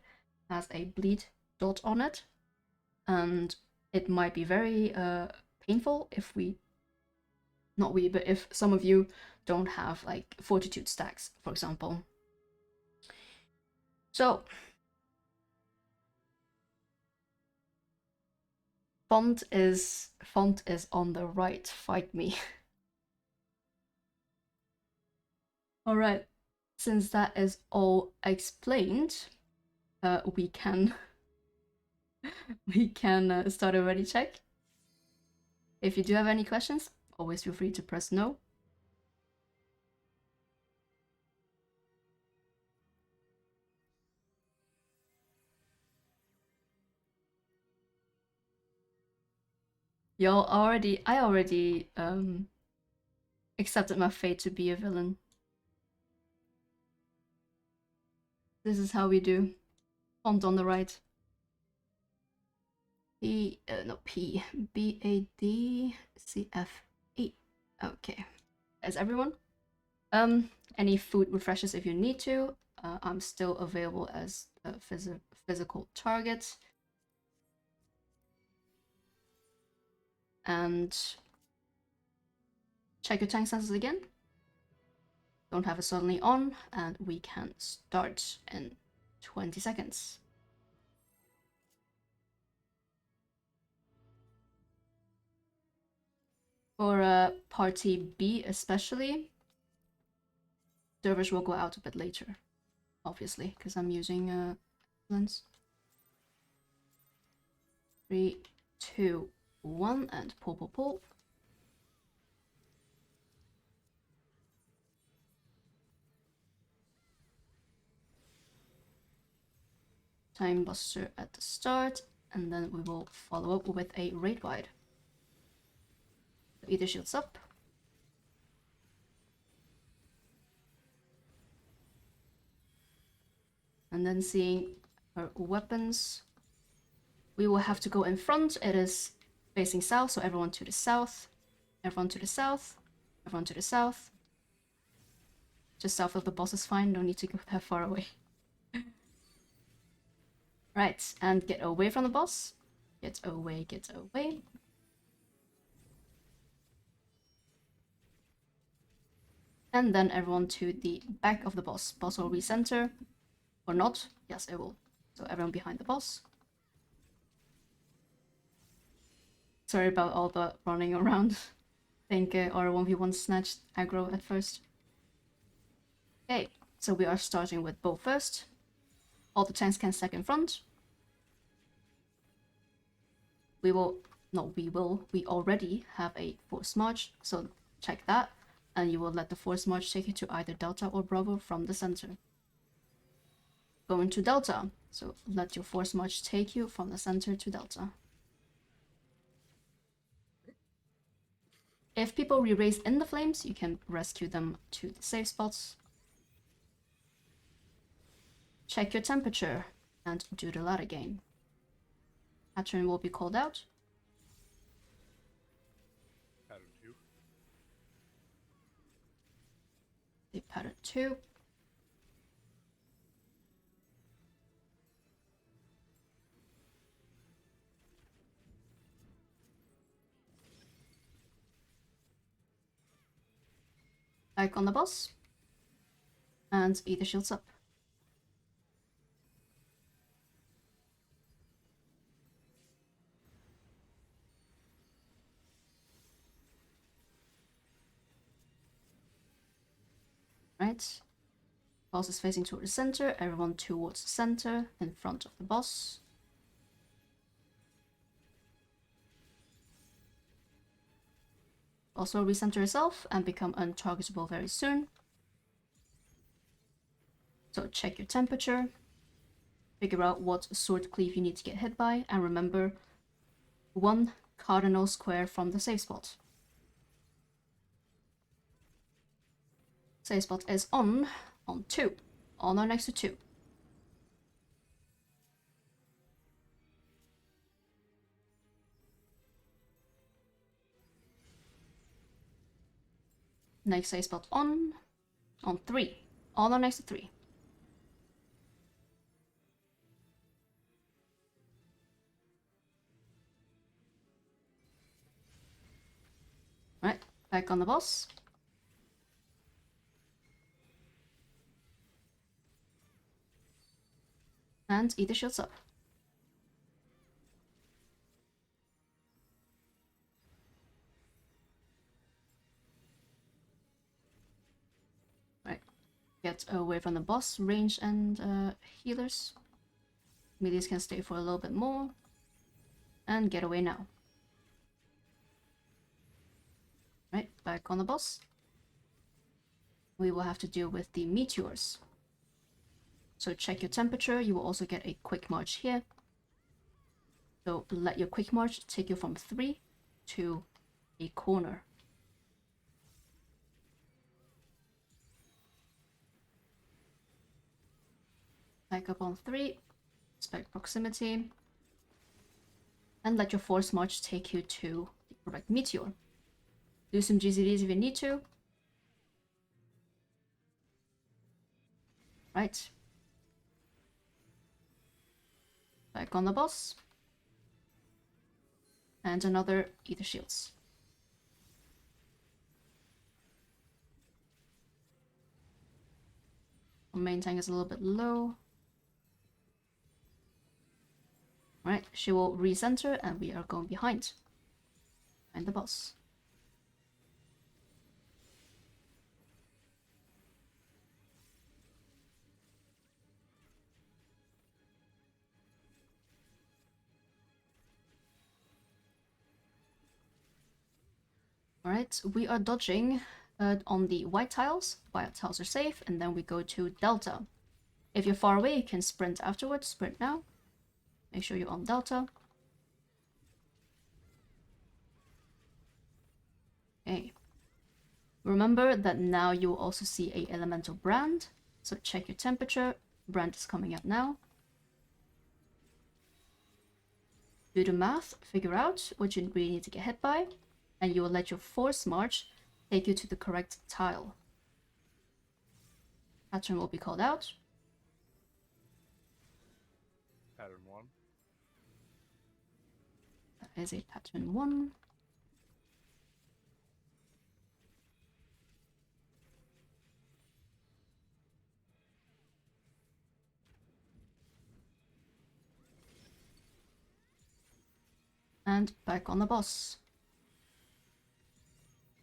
has a bleed dot on it, and it might be very painful if if some of you don't have like fortitude stacks, for example. So font is on the right, fight me. All right, since that is all explained, we can start a ready check. If you do have any questions, always feel free to press no. I already accepted my fate to be a villain. This is how we do. Font on the right. BADCF8. Okay. As everyone. Any food refreshes if you need to. I'm still available as a physical target. And check your tank senses again. Don't have it suddenly on, and we can start in 20 seconds. For party B especially, servers will go out a bit later, obviously, because I'm using lens. 3, 2, 1, and pull. Time buster at the start, and then we will follow up with a raid wide. Either shields up. And then seeing her weapons, we will have to go in front. It is facing south, so everyone to the south, everyone to the south, everyone to the south. Just south of the boss is fine, no need to go that far away. Right, and get away from the boss. Get away, get away. And then everyone to the back of the boss. Boss will recenter. Or not. Yes, it will. So everyone behind the boss. Sorry about all the running around. I think our 1v1 snatched aggro at first. Okay, so we are starting with bow first. All the tanks can stack in front. We already have a force march, so check that. And you will let the force march take you to either Delta or Bravo from the center. Go into Delta, so let your force march take you from the center to Delta. If people re-raise in the flames, you can rescue them to the safe spots. Check your temperature and do the ladder gain. Pattern will be called out. Pattern 2. The pattern 2. Back on the boss. And either shields up. Right. Boss is facing toward the center, everyone towards the center, in front of the boss. Boss will recenter itself and become untargetable very soon. So check your temperature, figure out what sword cleave you need to get hit by, and remember 1 cardinal square from the safe spot. Safe spot is on 2. On or next to 2. Next safe spot on 3. On or next to 3. Right, back on the boss. And either shields up. Right, get away from the boss, range and healers. Melees can stay for a little bit more. And get away now. Right, back on the boss. We will have to deal with the meteors. So check your temperature, you will also get a quick march here. So let your quick march take you from 3 to a corner. Back up on 3, expect proximity. and let your force march take you to the correct meteor. Do some GCDs if you need to. Right. Back on the boss. And another Ether Shields. Our main tank is a little bit low. Right, she will recenter and we are going behind the boss. Alright, we are dodging on the white tiles. White tiles are safe, and then we go to Delta. If you're far away, you can sprint afterwards. Sprint now. Make sure you're on Delta. Okay. Remember that now you will also see a elemental brand. So check your temperature. Brand is coming up now. Do the math, figure out what you really need to get hit by, and you will let your force march take you to the correct tile. Pattern will be called out. Pattern 1. That is a pattern 1. And back on the boss.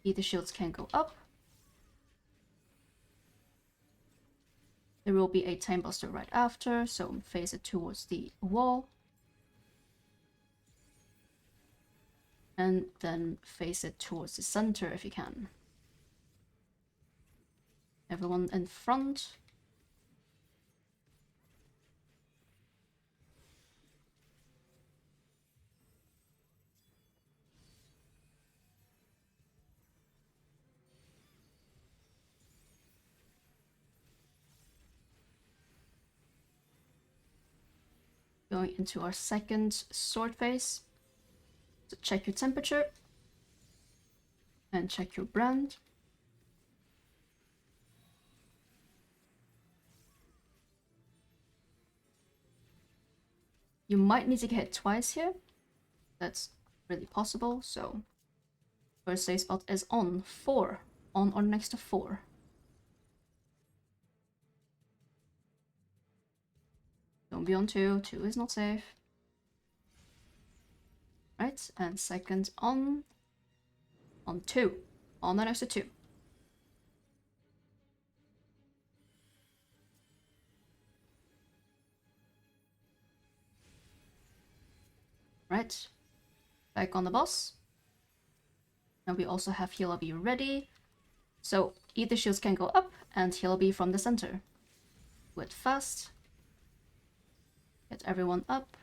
Ether shields can go up. There will be a time buster right after, so face it towards the wall. And then face it towards the center if you can. Everyone in front. Going into our second sword phase. So check your temperature. And check your brand. You might need to get hit twice here. That's really possible, so first save spot is on 4. On or next to 4. Don't be on 2. 2 is not safe. Right, and second on 2. On or next to 2. Right, back on the boss. And we also have Heal B ready. So either shields can go up and Heal B from the center. Do it fast. Get everyone up.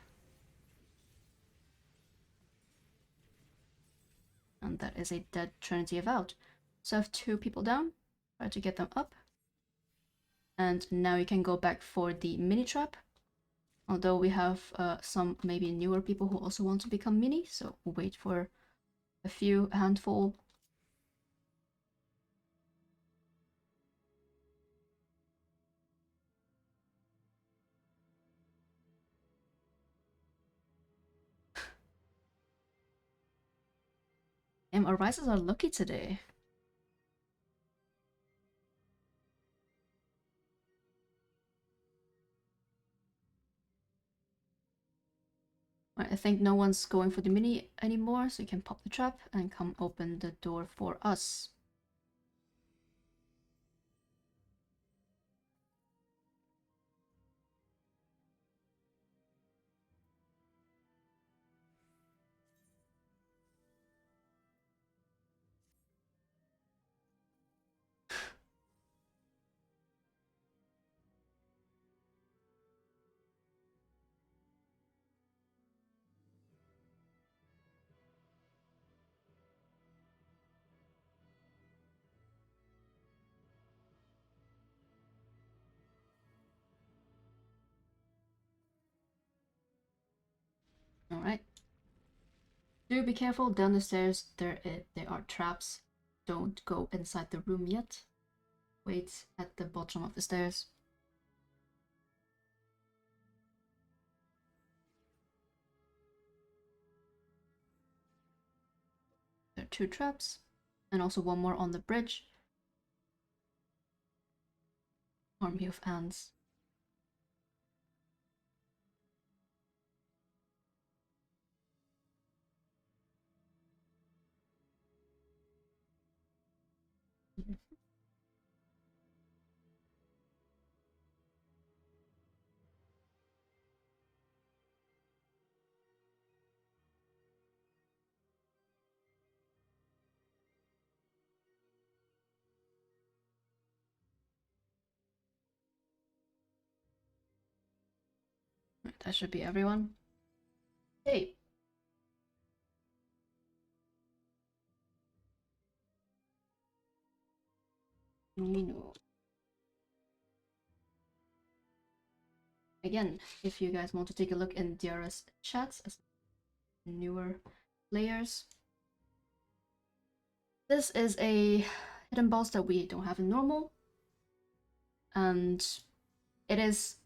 And that is a dead Trinity Avowed. So I have 2 people down. Try to get them up. And now you can go back for the mini trap. Although we have some maybe newer people who also want to become mini. So we'll wait for a handful. Damn, our rises are lucky today. Right, I think no one's going for the mini anymore, so you can pop the trap and come open the door for us. Do be careful down the stairs. There are traps. Don't go inside the room yet. Wait at the bottom of the stairs. There are 2 traps, and also one more on the bridge. Army of ants. That should be everyone. Hey. No. Again, if you guys want to take a look in DRS chats as newer players, this is a hidden boss that we don't have in normal, and it is,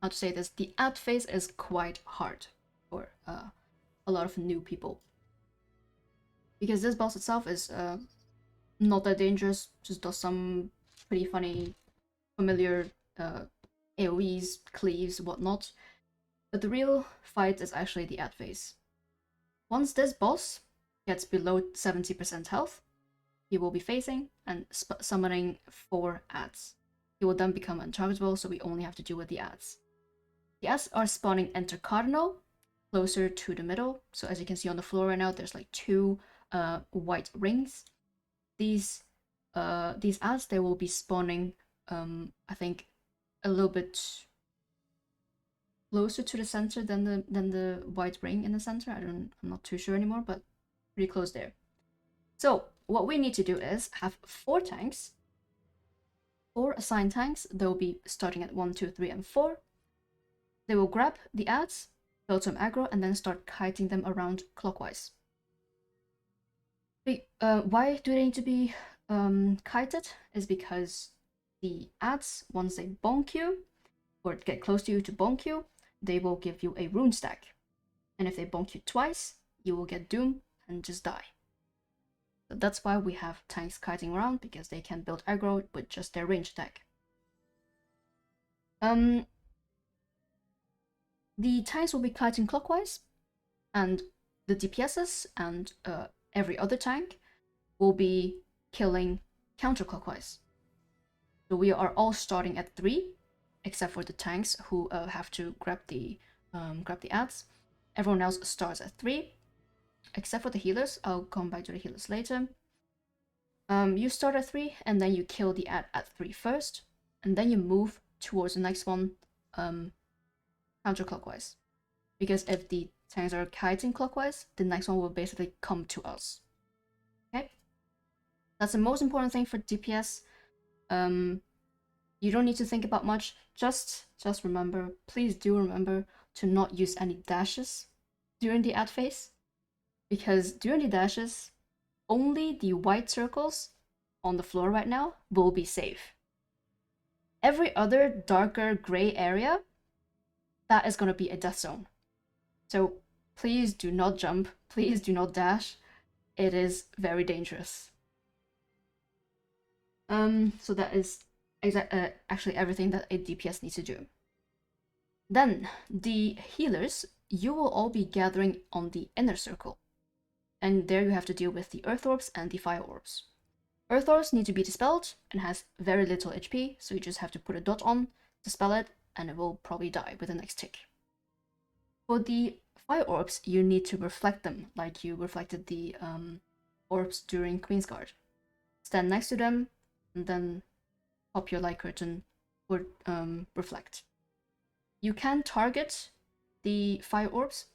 how to say this, the ad phase is quite hard for a lot of new people, because this boss itself is not that dangerous, just does some pretty funny, familiar AoEs, cleaves, whatnot. But the real fight is actually the ad phase. Once this boss gets below 70% health, he will be facing and summoning 4 ads. He will then become untargetable, so we only have to deal with the ads. The ads are spawning intercardinal, closer to the middle. So as you can see on the floor right now, there's like 2 white rings. These ads, they will be spawning, I think, a little bit closer to the center than the white ring in the center. I'm not too sure anymore, but pretty close there. So what we need to do is have 4 tanks, 4 assigned tanks. They'll be starting at 1, 2, 3, and 4. They will grab the ads, build some aggro, and then start kiting them around clockwise. Why do they need to be kited? Is because the ads, once they bonk you, or get close to you to bonk you, they will give you a rune stack. And if they bonk you twice, you will get doom and just die. So that's why we have tanks kiting around, because they can build aggro with just their range attack. The tanks will be kiting clockwise, and the DPSs and every other tank will be killing counterclockwise. So we are all starting at 3, except for the tanks who have to grab the ads. Everyone else starts at 3, except for the healers. I'll come back to the healers later. You start at 3, and then you kill the ad at 3 first, and then you move towards the next one counterclockwise. Because if the tanks are kiting clockwise, the next one will basically come to us. Okay? That's the most important thing for DPS. You don't need to think about much. Just remember, please do remember to not use any dashes during the ad phase. Because during the dashes, only the white circles on the floor right now will be safe. Every other darker gray area, that is going to be a death zone. So please do not jump, please do not dash. It is very dangerous. So that is actually everything that a DPS needs to do. Then the healers, you will all be gathering on the inner circle. And there you have to deal with the earth orbs and the fire orbs. Earth orbs need to be dispelled and has very little HP, so you just have to put a dot on, dispel it, and it will probably die with the next tick. For the fire orbs, you need to reflect them like you reflected the orbs during Queensguard. Stand next to them, and then pop your light curtain or reflect. You can target the fire orbs,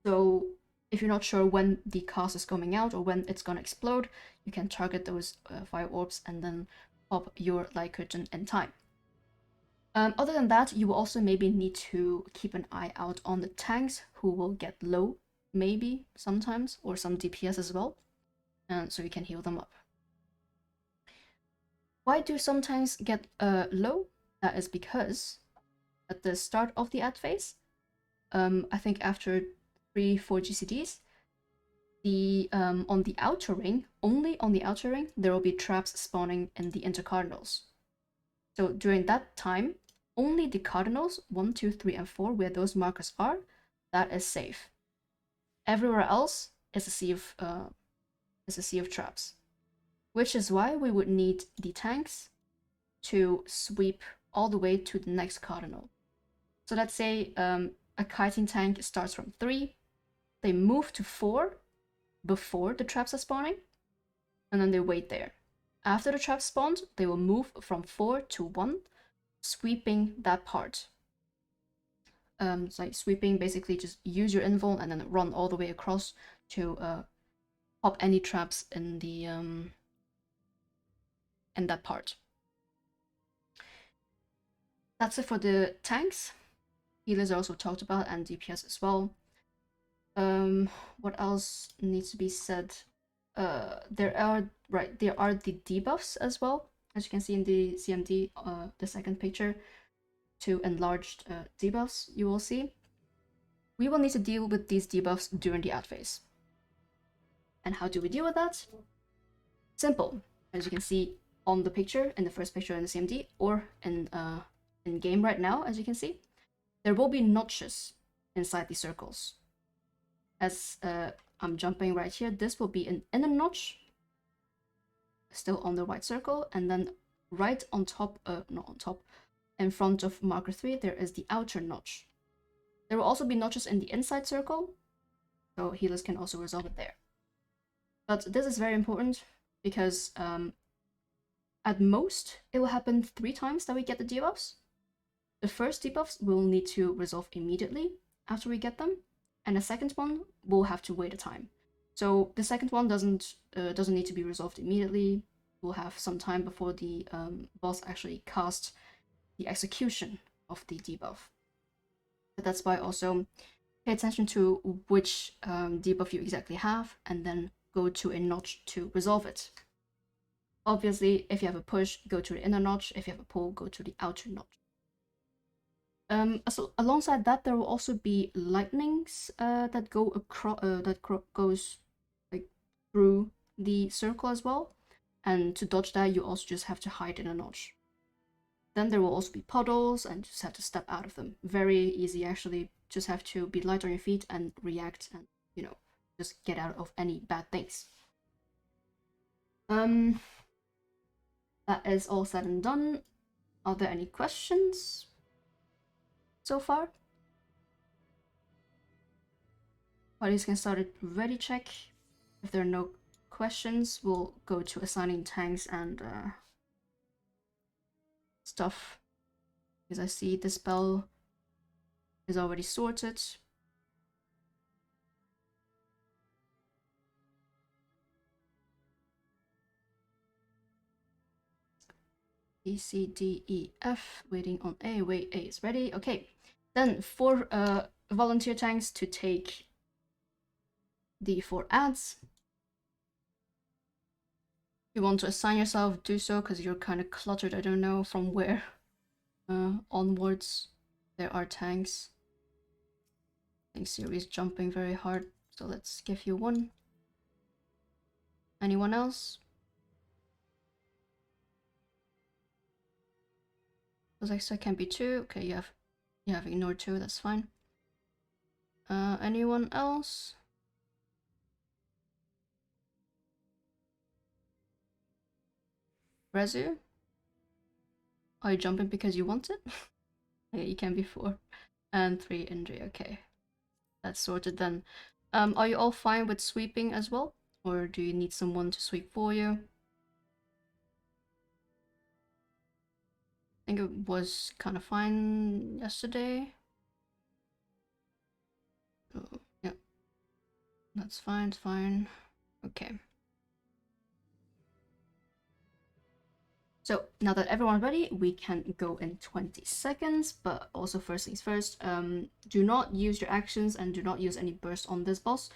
so if you're not sure when the cast is coming out or when it's gonna explode, you can target those fire orbs and then pop your light curtain in time. Other than that, you will also maybe need to keep an eye out on the tanks who will get low maybe sometimes, or some DPS as well, and so you can heal them up. Why do some tanks get low? That is because at the start of the ad phase, I think after 3-4 GCDs, on the outer ring, only on the outer ring, there will be traps spawning in the intercardinals. So during that time, only the cardinals 1, 2, 3, and 4, where those markers are, that is safe. Everywhere else is a sea of traps, which is why we would need the tanks to sweep all the way to the next cardinal. So let's say a kiting tank starts from 3, they move to 4 before the traps are spawning, and then they wait there. After the traps spawned, they will move from 4 to 1, sweeping that part. It's like sweeping, basically just use your invul and then run all the way across to pop any traps in the in that part. That's it for the tanks. Healers are also talked about, and DPS as well. What else needs to be said? There are the debuffs as well, as you can see in the CMD, the second picture, 2 enlarged debuffs you will see. We will need to deal with these debuffs during the ad phase. And how do we deal with that? Simple, as you can see on the picture, in the first picture in the CMD, or in game right now, as you can see, there will be notches inside the circles. As I'm jumping right here, this will be an inner notch, still on the white circle, and then right on top, not on top, in front of marker 3, there is the outer notch. There will also be notches in the inside circle, so healers can also resolve it there. But this is very important because at most it will happen 3 times that we get the debuffs. The first debuffs will need to resolve immediately after we get them, and the second one will have to wait a time. So the second one doesn't need to be resolved immediately. We'll have some time before the boss actually casts the execution of the debuff. But that's why also pay attention to which debuff you exactly have, and then go to a notch to resolve it. Obviously, if you have a push, go to the inner notch. If you have a pull, go to the outer notch. So alongside that, there will also be lightnings that go across, goes like through the circle as well. And to dodge that, you also just have to hide in a notch. Then there will also be puddles, and just have to step out of them. Very easy, actually. Just have to be light on your feet and react, and just get out of any bad things. That is all said and done. Are there any questions so far? Parties can start a ready check. If there are no questions, we'll go to assigning tanks and stuff, because I see the spell is already sorted. B, C, D, E, F, waiting on A. Wait, A is ready. Okay, then 4 volunteer tanks to take the 4 ads. If you want to assign yourself, do so, because you're kind of cluttered. I don't know from where onwards there are tanks. I think Siri is jumping very hard, so let's give you 1. Anyone else? Alexa can be 2. Okay, you have ignored 2. That's fine. Anyone else? Rezu? Are you jumping because you want it? Yeah, you can be 4. And 3 injury. Okay, that's sorted then. Are you all fine with sweeping as well, or do you need someone to sweep for you? I think it was kind of fine yesterday. Oh, yeah, that's fine. It's fine. Okay. So now that everyone's ready, we can go in 20 seconds, but also first things first, do not use your actions and do not use any burst on this boss.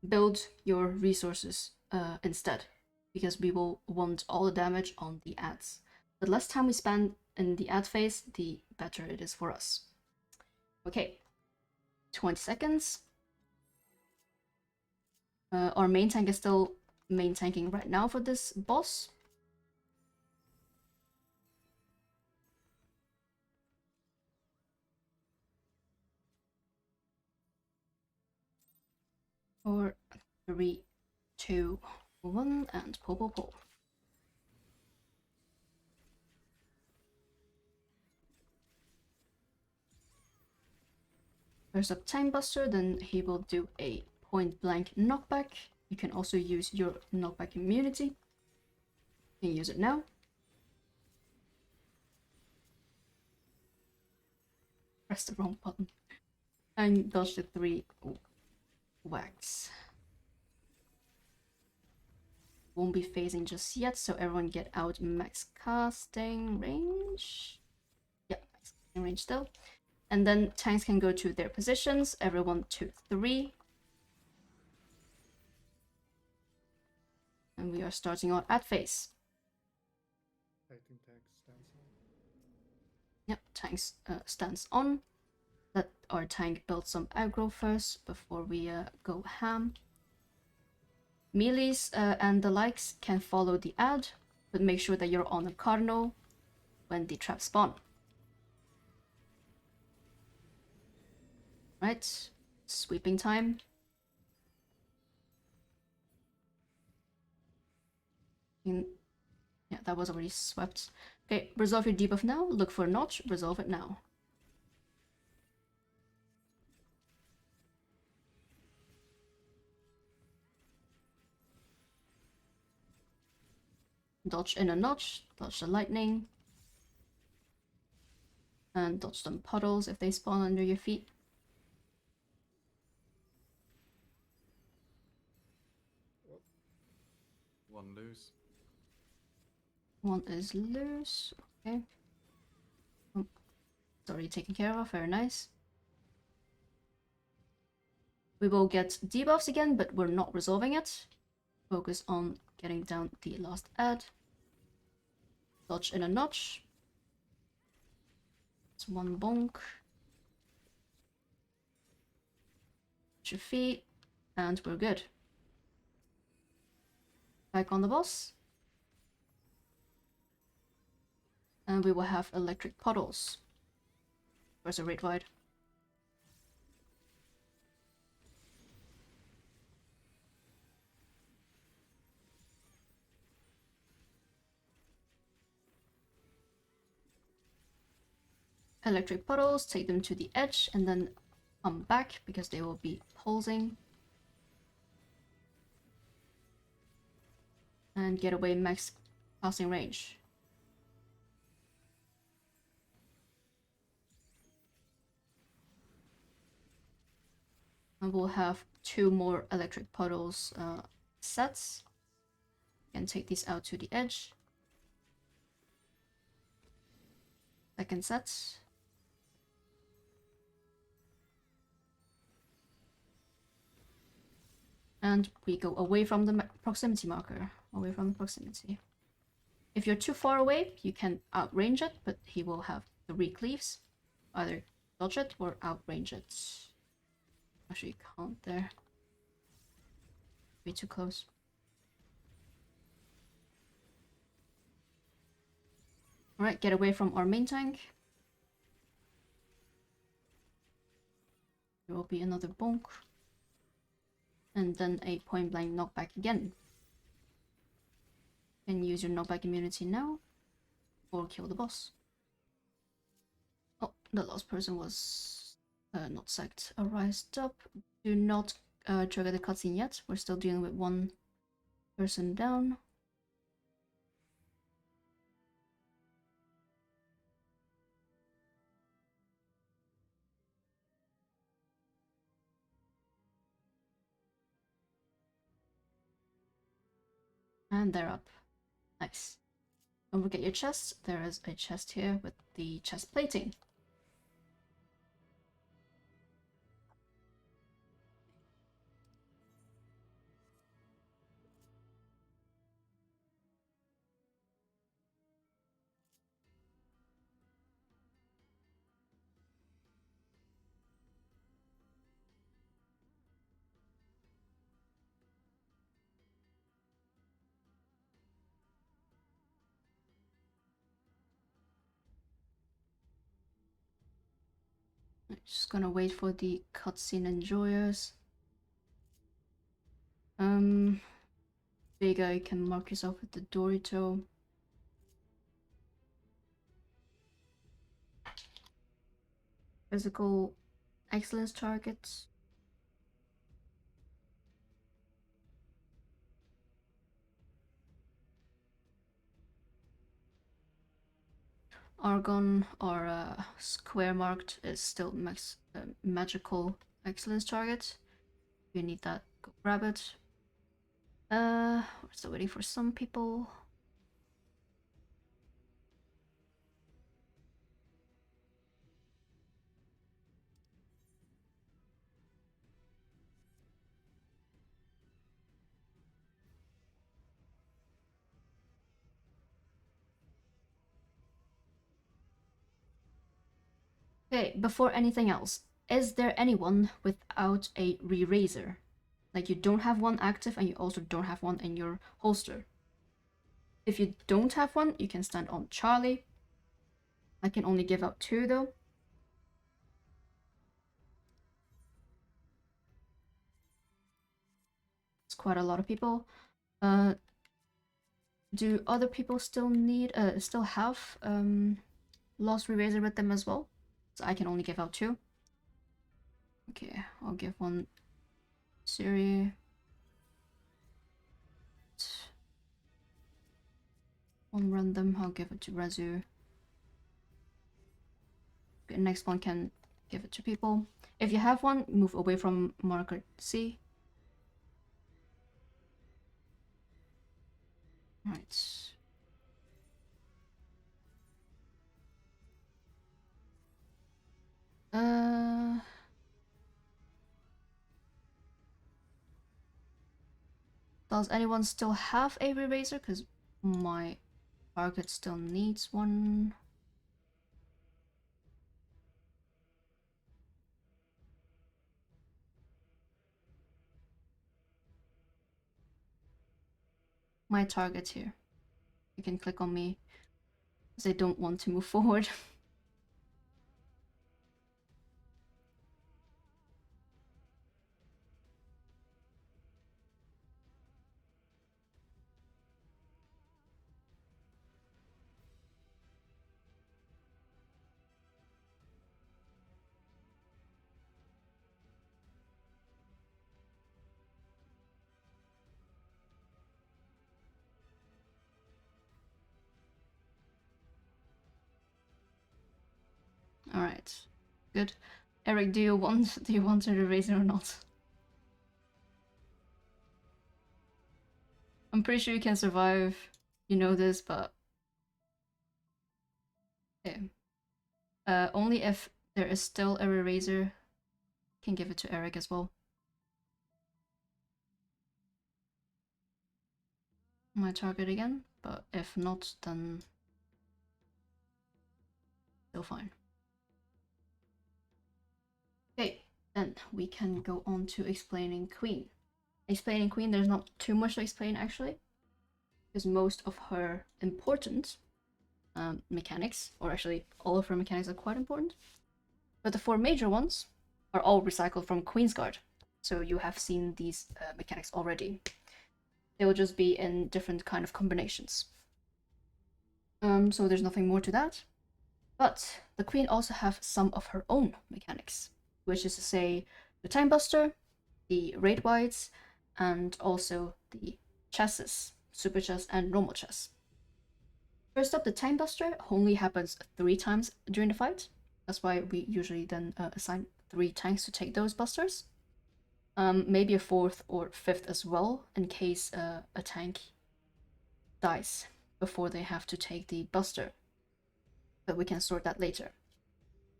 Build your resources instead, because we will want all the damage on the ads. The less time we spend in the ad phase, the better it is for us. Okay, 20 seconds. Our main tank is still main tanking right now for this boss. Or 3, 2, 1, and pull. First up Time Buster, then he will do a point blank knockback. You can also use your knockback immunity. You can use it now. Press the wrong button. And dodge the 3 whacks. Won't be phasing just yet, so everyone get out max casting range. Yeah, max casting range still. And then tanks can go to their positions, everyone to 3. And we are starting our ad phase. I think tank stands on. Yep, tanks stands on. Let our tank build some aggro first before we go ham. Melees and the likes can follow the ad, but make sure that you're on a cardinal when the traps spawn. Right, sweeping time. Yeah, that was already swept. Okay, resolve your debuff now. Look for a notch, resolve it now. Dodge in a notch, dodge the lightning. And dodge some puddles if they spawn under your feet. One loose. One is loose, okay. Oh, it's already taken care of, very nice. We will get debuffs again, but we're not resolving it. Focus on getting down the last ad. Dodge in a notch. It's one bonk. Touch your feet, and we're good. Back on the boss. And we will have electric puddles. Where's the rate wide? Electric puddles, take them to the edge and then come back because they will be pulsing. And get away max passing range. And we'll have 2 more electric puddles sets. You can take these out to the edge. Second set. And we go away from the proximity marker. Away from the proximity. If you're too far away, you can outrange it, but he will have 3 cleaves. Either dodge it or outrange it. Actually, you can't there. Be too close. Alright, get away from our main tank. There will be another bonk. And then a point blank knockback again. Can use your knockback immunity now. Or kill the boss. Oh, the last person was not sacked. Arised up. Do not trigger the cutscene yet. We're still dealing with 1 person down. And they're up. Nice. Don't forget your chest. There is a chest here with the chest plating. Just gonna wait for the cutscene enjoyers. Vega, you can mark yourself with the Dorito. Physical excellence targets. Argon or square marked is still magical excellence target. If you need that, go grab it. We're still waiting for some people. Okay, before anything else, is there anyone without a re-raiser? Like you don't have one active and you also don't have one in your holster. If you don't have one, you can stand on Charlie. I can only give out 2 though. It's quite a lot of people. Do other people still have Lost Re-raiser with them as well? So I can only give out 2. Okay, I'll give one Siri. One random, I'll give it to Rezu. Okay, next one can give it to people. If you have one, move away from marker C. Right. Does anyone still have a Re-raiser? Because my target still needs one. My target here. You can click on me because I don't want to move forward. All right, good. Eric, do you want a Re-raiser or not? I'm pretty sure you can survive. You know this, but okay. Only if there is still a Re-raiser, can give it to Eric as well. My target again, but if not, then still fine. Okay, then we can go on to explaining Queen. Explaining Queen, there's not too much to explain actually, because most of her important mechanics, or actually all of her mechanics, are quite important. But the 4 major ones are all recycled from Queensguard, so you have seen these mechanics already. They will just be in different kind of combinations. So there's nothing more to that. But the Queen also have some of her own mechanics, which is to say the Time Buster, the Raid Wides, and also the chesses, Super Chess and Normal Chess. First up, the Time Buster only happens 3 times during the fight. That's why we usually then assign 3 tanks to take those busters. Maybe a 4th or 5th as well, in case a tank dies before they have to take the buster. But we can sort that later.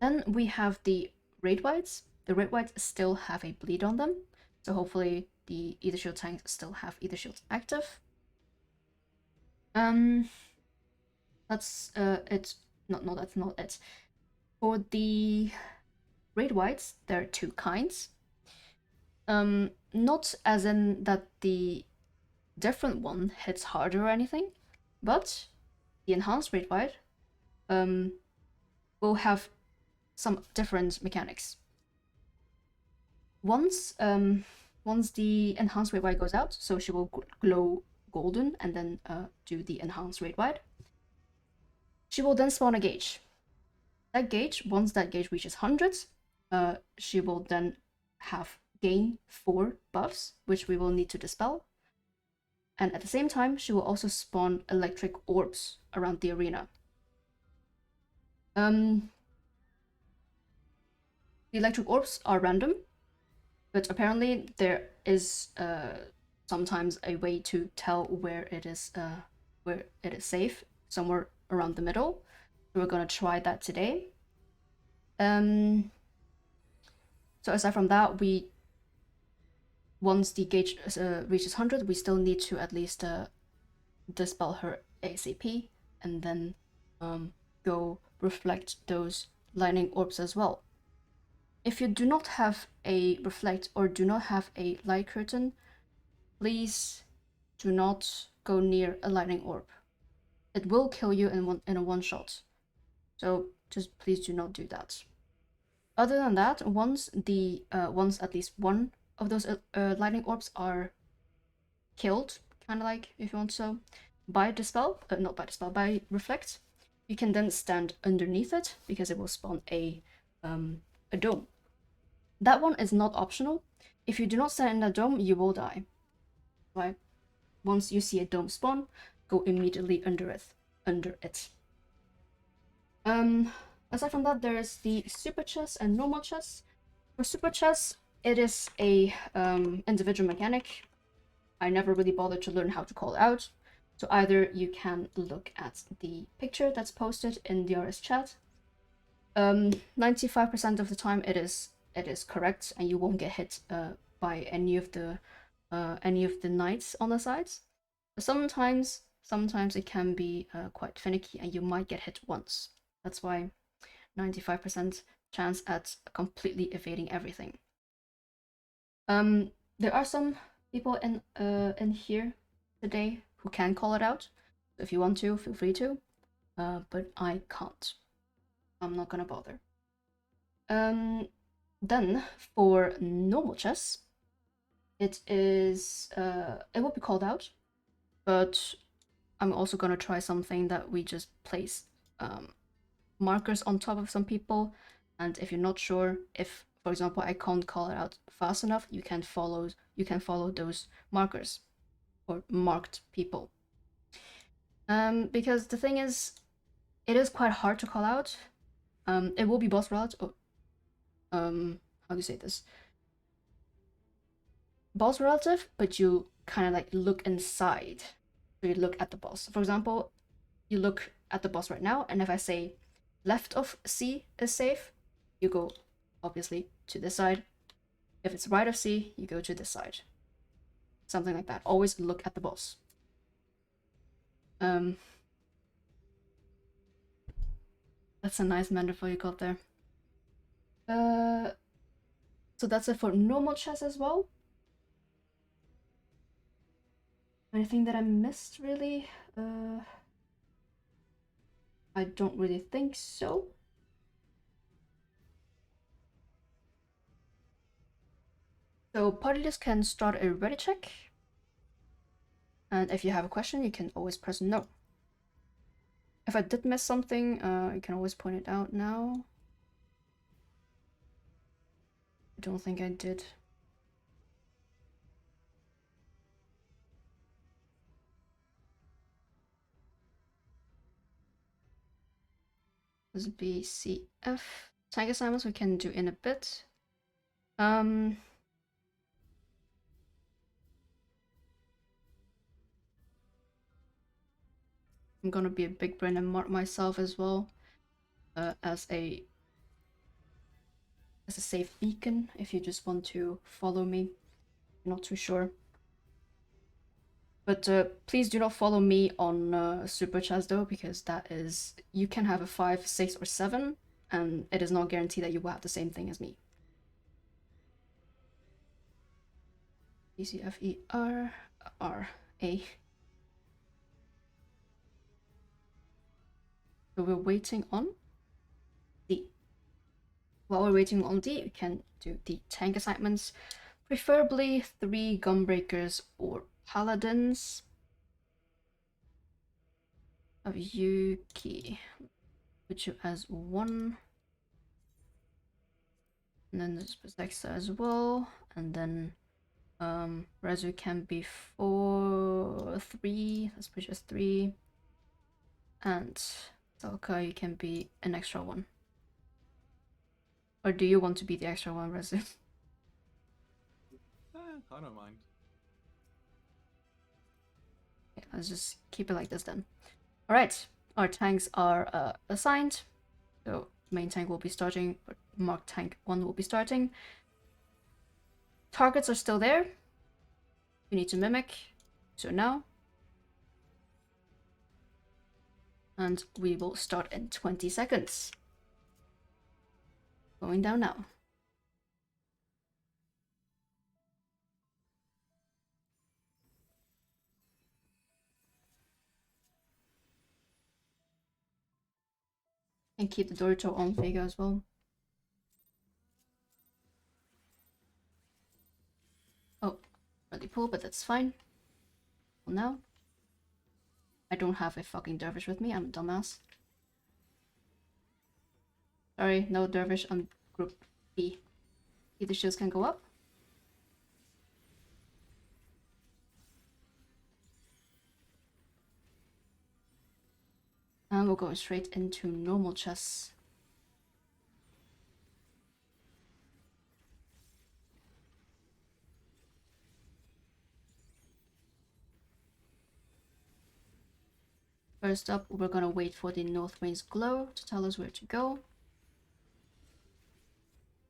Then we have the red whites. The red whites still have a bleed on them, so hopefully the Ether Shield tanks still have Ether Shields active. That's it. No, that's not it. For the red whites, there are two kinds. Not as in that the different one hits harder or anything, but the enhanced red white will have some different mechanics. Once the enhanced red white goes out, so she will glow golden and then do the enhanced red white. She will then spawn a gauge. That gauge, once that gauge reaches 100, she will then have gain 4 buffs, which we will need to dispel. And at the same time, she will also spawn electric orbs around the arena. The electric orbs are random, but apparently there is sometimes a way to tell where it is safe, somewhere around the middle. So we're gonna try that today. So aside from that, once the gauge reaches 100, we still need to at least dispel her ASAP, and then go reflect those lightning orbs as well. If you do not have a reflect or do not have a light curtain, please do not go near a lightning orb. It will kill you in a one shot. So just please do not do that. Other than that, once at least one of those lightning orbs are killed, kind of like, if you want so, by dispel, by reflect, you can then stand underneath it because it will spawn a dome. That one is not optional. If you do not stand in that dome, you will die. Right? Once you see a dome spawn, go immediately under it. Aside from that, there's the super chess and normal chess. For super chess, it is a individual mechanic. I never really bothered to learn how to call it out. So either you can look at the picture that's posted in the DRS chat. 95% of the time it is correct, and you won't get hit by any of the knights on the sides. Sometimes it can be quite finicky, and you might get hit once. That's why 95% chance at completely evading everything. There are some people in here today who can call it out. So if you want to, feel free to. But I can't. I'm not gonna bother. Then for normal chess, it will be called out, but I'm also gonna try something that we just place markers on top of some people, and if you're not sure, if for example I can't call it out fast enough, you can follow those markers or marked people. Because the thing is, it is quite hard to call out. It will be boss relative. How do you say this? Boss relative, but you kind of like look inside. So you look at the boss. For example, you look at the boss right now, and if I say left of C is safe, you go obviously to this side. If it's right of C, you go to this side. Something like that. Always look at the boss. That's a nice metaphor you got there. So that's it for normal chess as well. Anything that I missed, really? I don't really think so. So party list can start a ready check. And if you have a question, you can always press no. If I did miss something, you can always point it out now. I don't think I did. This BCF. Tag assignments we can do in a bit. I'm gonna be a big brain and mark myself as well as a safe beacon if you just want to follow me. Not too sure. But please do not follow me on Super Chaz though, because that is, you can have a 5, 6, or 7, and it is not guaranteed that you will have the same thing as me. B, C, F, E, R, R, A. So we're waiting on D. While we're waiting on D, we can do the tank assignments, preferably 3 Gunbreakers or Paladins. Of Yuki, put you as 1, and then there's Bezexa as well, and then Rezu can be 4, 3, let's put you as 3, and Salka, you can be an extra 1. Or do you want to be the extra 1, Rezu? I don't mind. Okay, let's just keep it like this then. Alright, our tanks are assigned. So main tank will be starting, or marked tank 1 will be starting. Targets are still there. We need to mimic. So now. And we will start in 20 seconds. Going down now. And keep the Dorito on Vega as well. Oh, really pull, but that's fine. Well, now. I don't have a fucking dervish with me, I'm a dumbass. Sorry, no dervish on group B. Either shields can go up. And we'll go straight into normal chess. First up, we're gonna wait for the North Wind's glow to tell us where to go.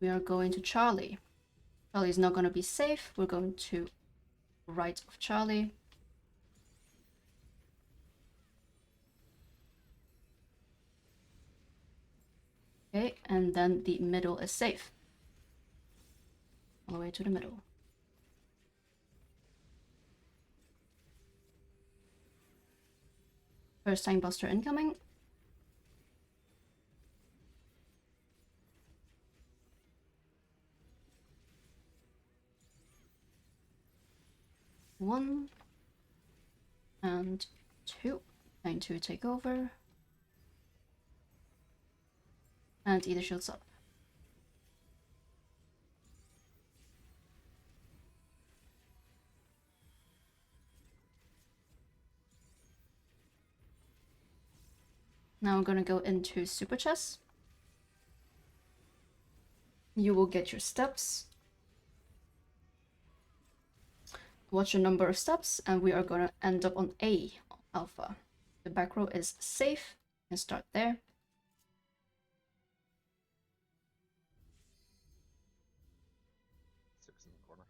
We are going to Charlie. Charlie is not gonna be safe. We're going to right of Charlie. Okay, and then the middle is safe. All the way to the middle. First tank buster incoming. One and 2. Tank 2 take over. And either shields up. Now I'm gonna go into Super Chess. You will get your steps. Watch your number of steps, and we are gonna end up on A, Alpha. The back row is safe. You can start there. Six in the corner.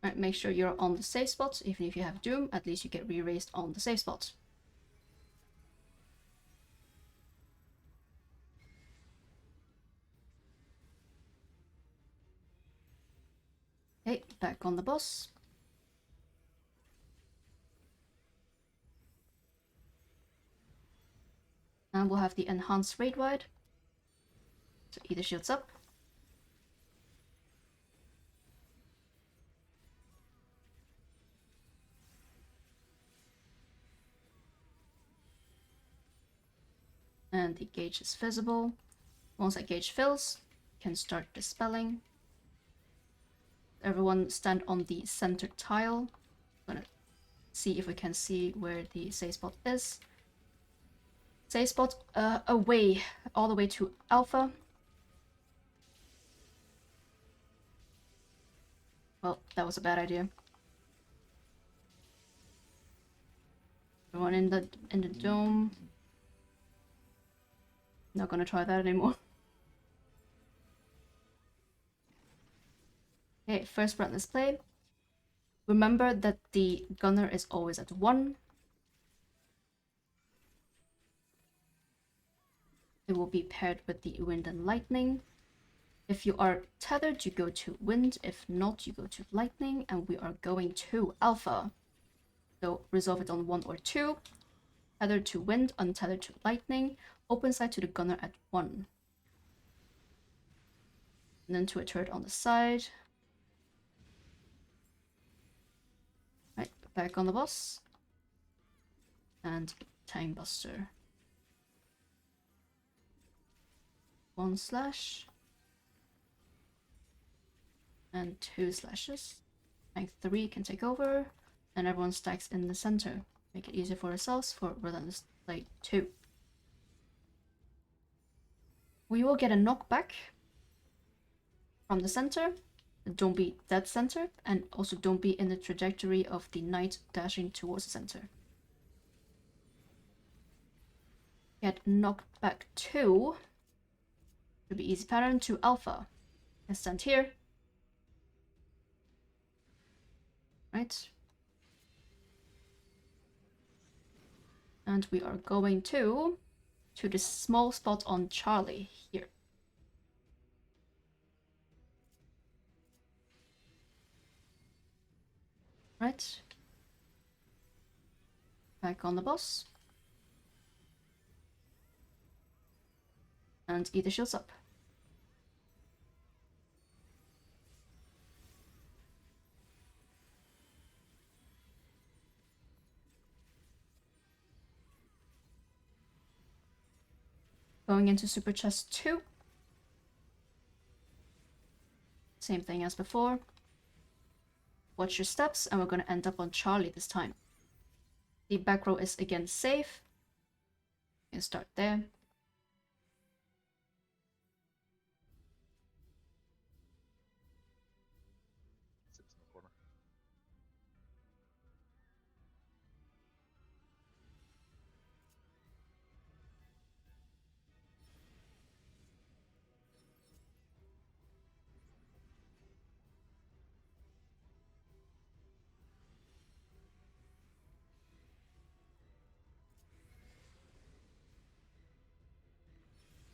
Right, make sure you're on the safe spot. Even if you have Doom, at least you get re-raised on the safe spot. Okay, back on the boss. And we'll have the enhanced raid wide. So either shields up. and the gauge is visible. Once that gauge fills, you can start dispelling. Everyone stand on the center tile. I'm gonna see if we can see where the safe spot is. Safe spot away, all the way to Alpha. Well, that was a bad idea. Everyone in the dome. Not gonna try that anymore. Okay, first round, let's play. Remember that the gunner is always at 1. It will be paired with the wind and lightning. If you are tethered, you go to wind. If not, you go to lightning, and we are going to Alpha. So resolve it on 1 or 2. Tethered to wind, untethered to lightning. Open side to the gunner at 1. And then to a turret on the side. Right, back on the boss. And Time Buster. 1 slash. And 2 slashes. Tank 3 can take over. And everyone stacks in the center. Make it easier for ourselves for Relentless Blade 2. We will get a knockback from the center. Don't be dead center, and also don't be in the trajectory of the knight dashing towards the center. Get knocked back 2. Should be easy pattern to Alpha. And stand here. Right. And we are going to this small spot on Charlie here. Right. Back on the boss. And either shields up. Going into Super Chest 2. Same thing as before. Watch your steps, and we're going to end up on Charlie this time. The back row is again safe. You can start there. Sits in the corner.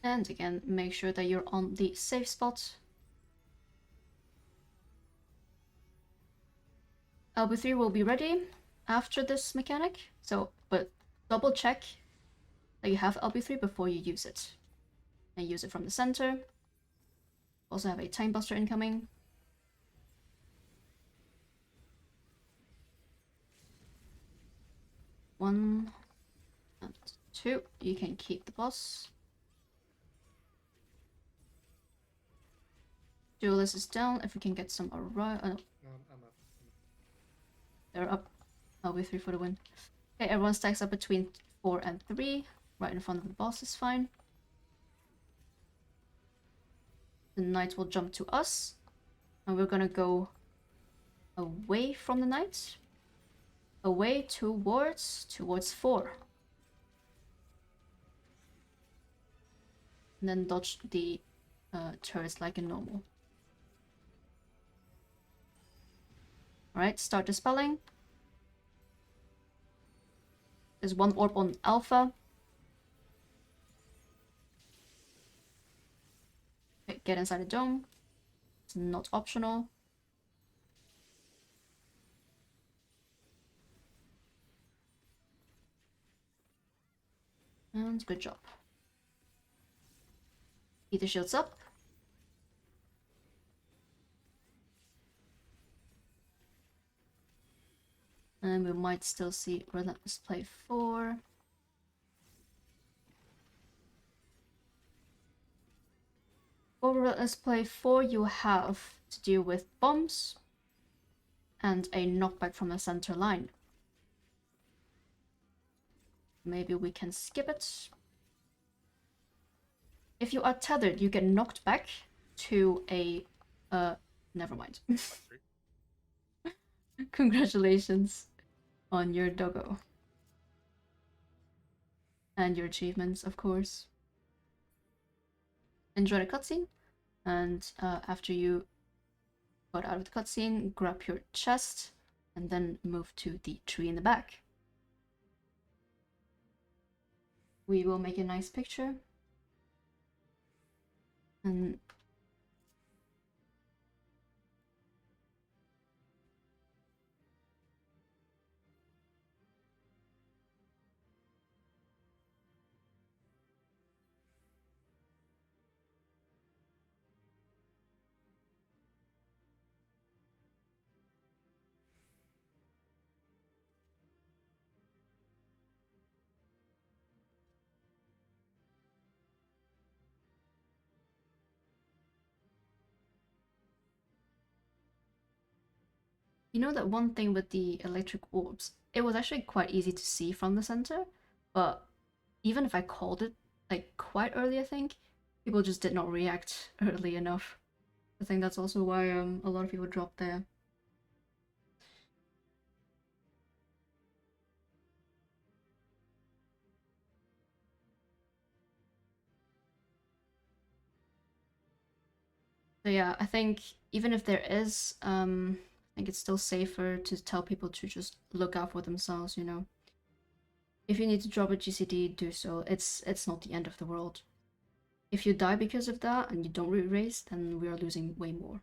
And again, make sure that you're on the safe spot. LB3 will be ready after this mechanic, so but double check that you have LB3 before you use it. And use it from the center. Also have a Time Buster incoming. One and 2. You can keep the boss. Duelist is down. If we can get some arrive. I'm up. They're up. LB3 for the win. Okay, everyone stacks up between 4 and 3. Right in front of the boss is fine. The knight will jump to us. And we're gonna go away from the knight. Away towards 4. And then dodge the turrets like a normal. Alright, start dispelling. There's 1 orb on Alpha. Okay, get inside the dome. It's not optional. And good job. Either shields up. And we might still see Relentless Play 4. Over let's play 4, you have to deal with bombs and a knockback from the center line. Maybe we can skip it. If you are tethered, you get knocked back to a never mind. Congratulations on your doggo. And your achievements, of course. Enjoy the cutscene, and after you got out of the cutscene, grab your chest, and then move to the tree in the back. We will make a nice picture. And you know that one thing with the electric orbs, it was actually quite easy to see from the center, but even if I called it like quite early, I think people just did not react early enough. I think that's also why a lot of people dropped there. So yeah, I think even if there is, I think it's still safer to tell people to just look out for themselves, you know. If you need to drop a GCD, do so. It's not the end of the world. If you die because of that and you don't re-race, then we are losing way more.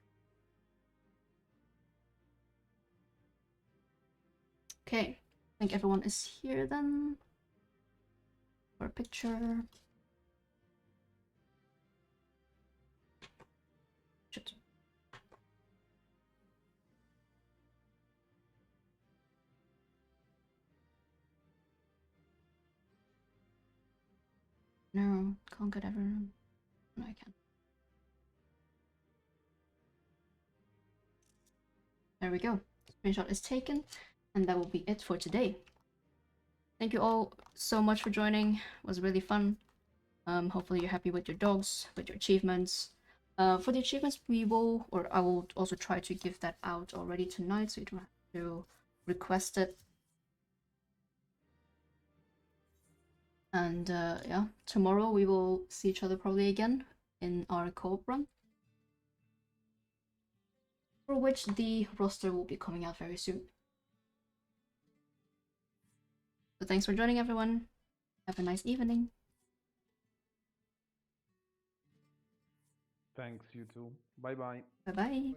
Okay, I think everyone is here then for a picture. Shit. No, can't get everyone. No, I can't. There we go. Screenshot is taken, and that will be it for today. Thank you all so much for joining. It was really fun. Hopefully you're happy with your dogs, with your achievements. For the achievements, I will also try to give that out already tonight, so you don't have to request it. And yeah, tomorrow we will see each other probably again in our co-op run, for which the roster will be coming out very soon. So thanks for joining, everyone. Have a nice evening. Thanks, you too. Bye-bye. Bye-bye. Bye.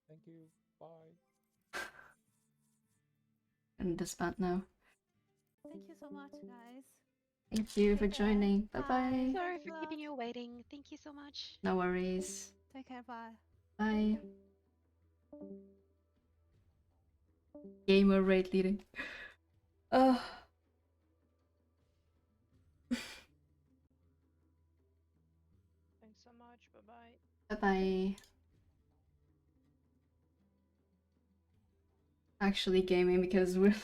Thank you. Bye. And disband now. Thank you so much, guys. Thank you for Take care. joining. Bye-bye. Bye. Sorry Thanks for a lot. keeping you waiting. Thank you so much. No worries. Take care. Bye. Bye. Gamer rate leading. Thanks so much. Bye-bye. Bye-bye. Actually gaming, because we're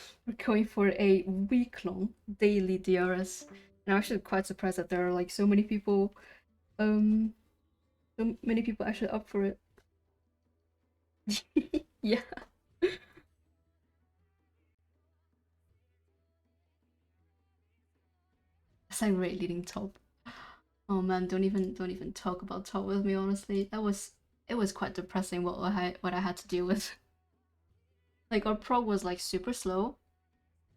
going for a week-long daily DRS. And I'm actually quite surprised that there are like so many people actually up for it. Yeah. That's like rate leading top. Oh man, don't even talk about top with me, honestly. It was quite depressing what I had to deal with. Like our prog was like super slow,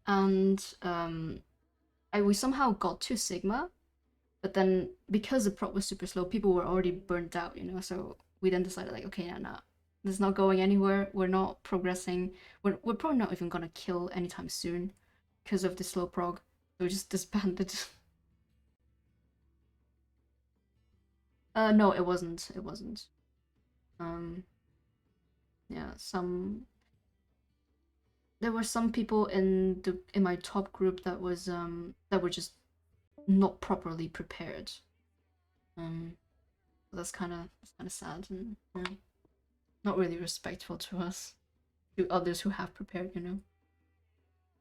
and we somehow got to Sigma, but then because the prog was super slow, people were already burnt out, you know. So we then decided like, okay, nah, this is not going anywhere. We're not progressing. We're probably not even gonna kill anytime soon because of the slow prog. So we just disbanded. No, it wasn't. It wasn't. Yeah, there were some people in my top group that was that were just not properly prepared. That's kind of sad and not really respectful to us, to others who have prepared, you know.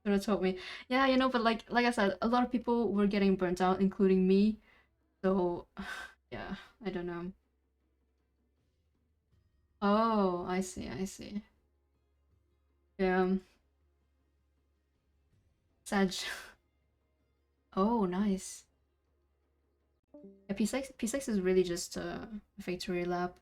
So that told me, yeah, you know, but like I said, a lot of people were getting burnt out, including me. So, yeah, I don't know. Oh, I see, I see. Yeah. Sag. Oh, nice. Yeah, P6 is really just a victory lap.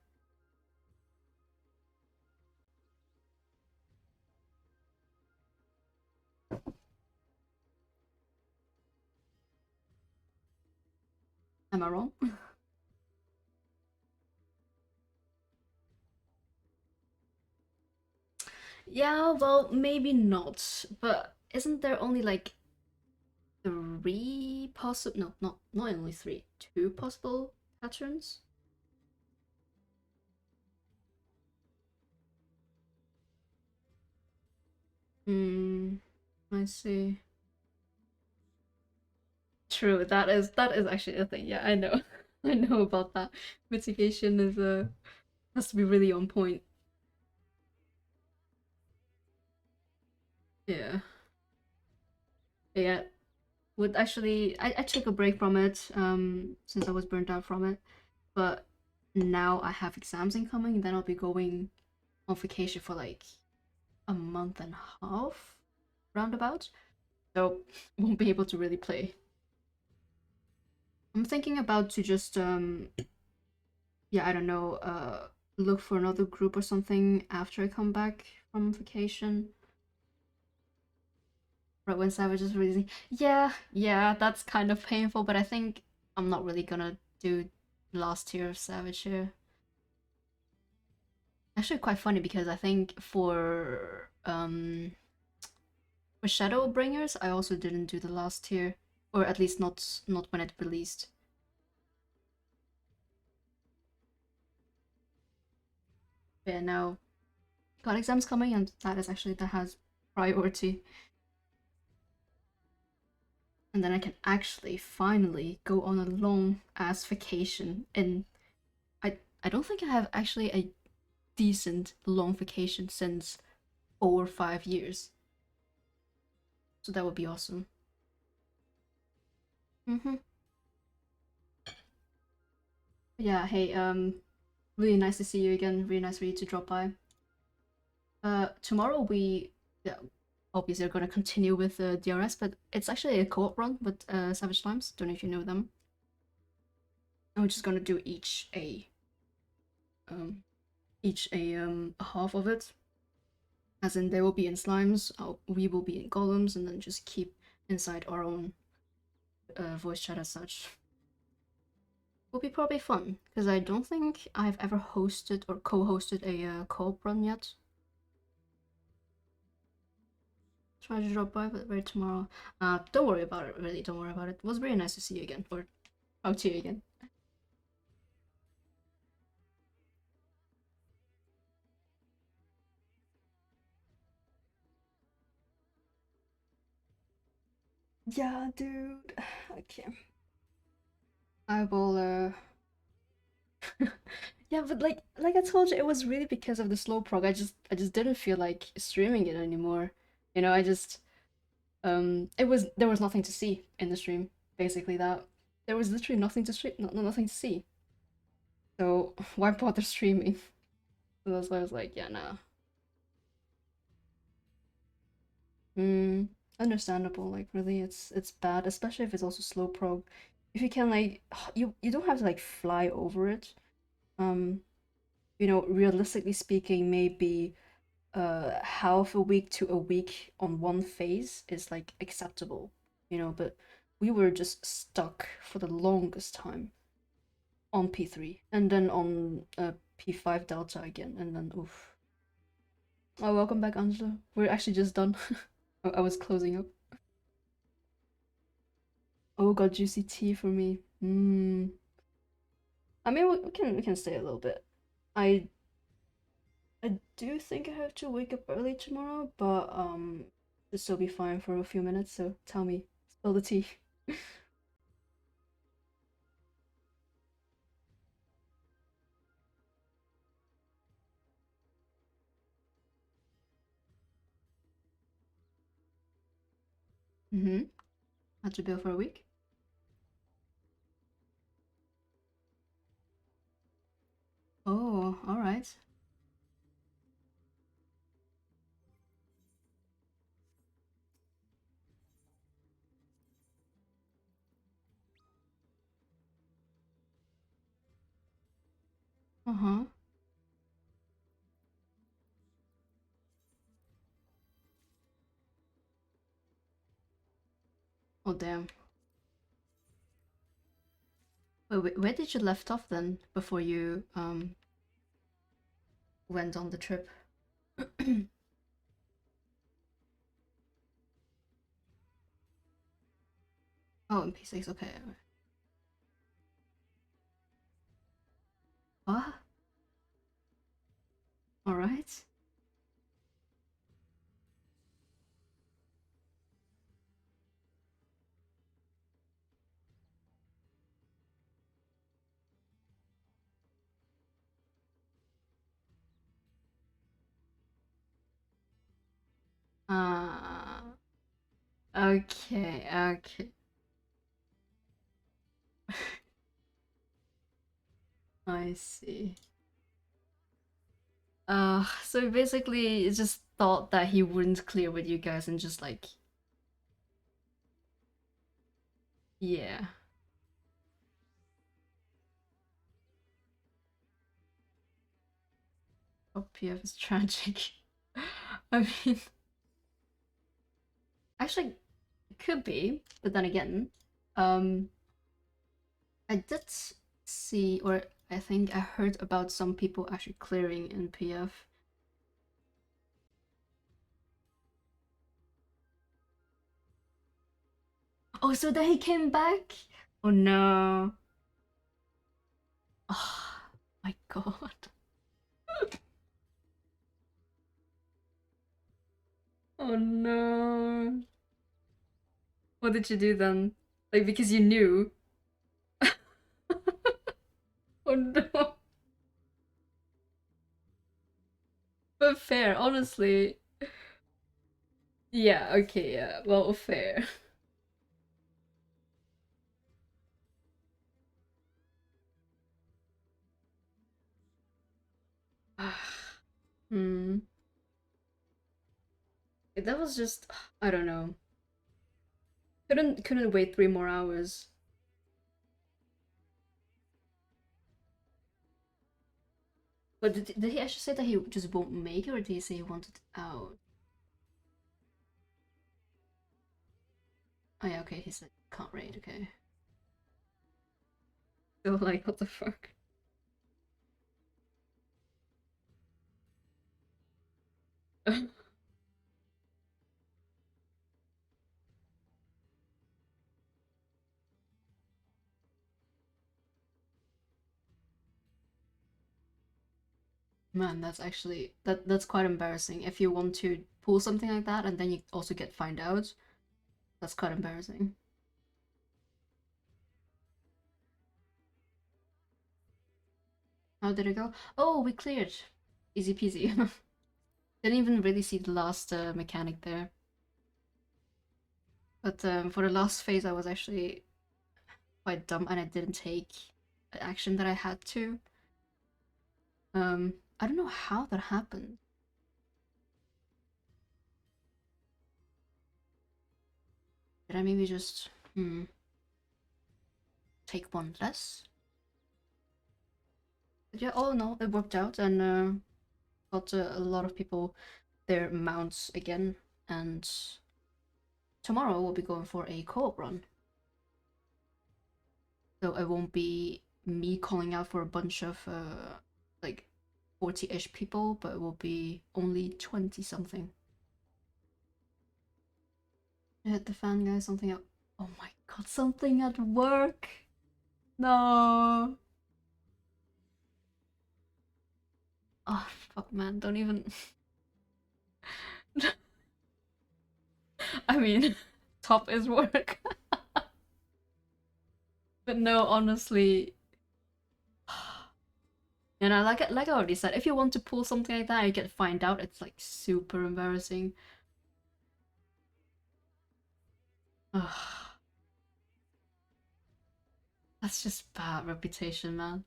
Am I wrong? Yeah, well, maybe not. But isn't there only like three possible? No, not only three. Two possible patterns. Hmm. I see. True. That is actually a thing. Yeah, I know. I know about that. Mitigation is has to be really on point. Yeah. Yeah. Would actually I took a break from it since I was burnt out from it. But now I have exams incoming, then I'll be going on vacation for like a month and a half roundabout. So won't be able to really play. I'm thinking about to just yeah, I don't know, look for another group or something after I come back from vacation. Right when Savage is releasing. Yeah, that's kind of painful, but I think I'm not really gonna do last tier of Savage here. Actually quite funny because I think for Shadowbringers I also didn't do the last tier. Or at least not when it released. But yeah, now got exams coming and that has priority. And then I can actually finally go on a long ass vacation. And I don't think I have actually a decent long vacation since 4 or 5 years. So that would be awesome. Yeah, hey, really nice to see you again. Really nice for you to drop by. Tomorrow we obviously are gonna continue with DRS, but it's actually a co-op run with Savage Slimes. Don't know if you know them. And we're just gonna do each a half of it. As in, they will be in slimes, we will be in golems, and then just keep inside our own voice chat as such. Will be probably fun because I don't think I've ever hosted or co-hosted a co-op run yet. Try to drop by, but wait tomorrow. Don't worry about it. Really, don't worry about it. It was really nice to see you again, or talk to you again. Yeah, dude. Okay. I will. Yeah, but like I told you, it was really because of the slow prog. I just didn't feel like streaming it anymore. You know, I just there was nothing to see in the stream. Basically, that there was literally nothing to stream, nothing to see. So why bother streaming? So that's why I was like, yeah, nah. Understandable. Like really, it's bad, especially if it's also slow prog. If you can like, you don't have to like fly over it. You know, realistically speaking, maybe half a week to a week on one phase is like acceptable, you know, but we were just stuck for the longest time on P3 and then on P5 Delta again, and then oof. Oh, welcome back, Angela. We're actually just done. I was closing up. Oh, got juicy tea for me. I mean, we can stay a little bit. I do think I have to wake up early tomorrow, but this will be fine for a few minutes. So tell me, spill the tea. Mm-hmm. Had to bill for a week. Oh, all right. Uh-huh. Oh, damn. Wait, where did you left off then before you went on the trip? Oh, in P6, okay. What? Alright. Okay, okay. I see. So basically, it just thought that he wouldn't clear with you guys and just like, yeah. Oh, PF is tragic. I mean, actually, it could be, but then again, I did see, or I think I heard about some people actually clearing in PF. Oh, so then he came back? Oh no. Oh my god. Oh no. What did you do then? Like, because you knew? Oh no. But fair, honestly. Yeah, okay, yeah. Well, fair. Hmm. That was just, I don't know. Couldn't wait 3 more hours. But did he actually say that he just won't make it, or did he say he wanted out? Oh yeah, okay, he said can't raid, okay. So like, what the fuck? Man, that's actually that's quite embarrassing. If you want to pull something like that and then you also get find out, that's quite embarrassing. How did it go? Oh, we cleared. Easy peasy. Didn't even really see the last mechanic there. But for the last phase, I was actually quite dumb and I didn't take action that I had to. I don't know how that happened. Did I maybe just take one less? But yeah, oh no, it worked out and got a lot of people their mounts again, and tomorrow we'll be going for a co-op run. So it won't be me calling out for a bunch of like 40-ish people, but it will be only 20 something. I hit the fan, guys. Something at, oh my god, something at work. No. Oh fuck, man, don't even. I mean, top is work. But no, honestly. And like I already said, if you want to pull something like that and you get find out, it's like super embarrassing. Ugh. That's just bad reputation, man.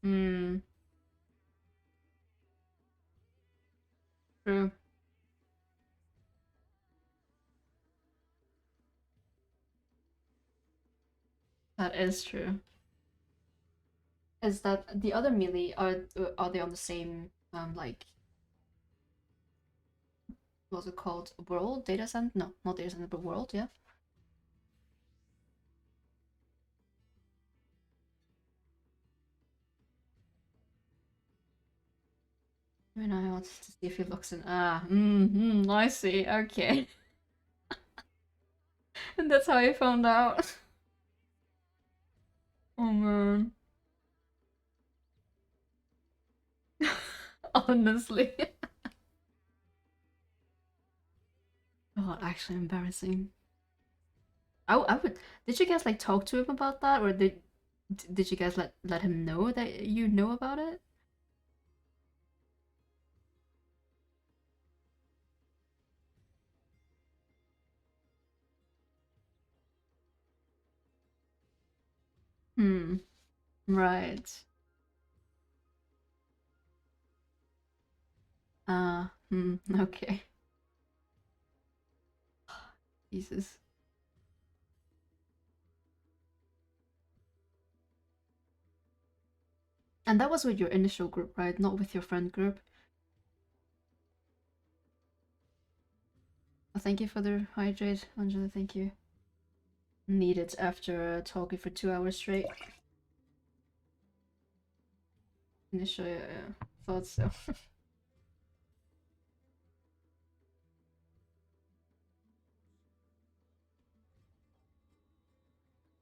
Hmm. True. That is true. Is that the other melee are they on the same like what's it called? World data center? No, not data center, but world. Yeah. I mean, I want to see if he looks in. I see. Okay. And that's how I found out. Oh man. Honestly. Oh, actually embarrassing. I would. Did you guys like talk to him about that, or did you guys let him know that you know about it? Hmm. Right. Okay. Jesus. And that was with your initial group, right? Not with your friend group. Oh, thank you for the hydrate, Angela. Thank you. Needed after talking for 2 hours straight. Initially, thought so.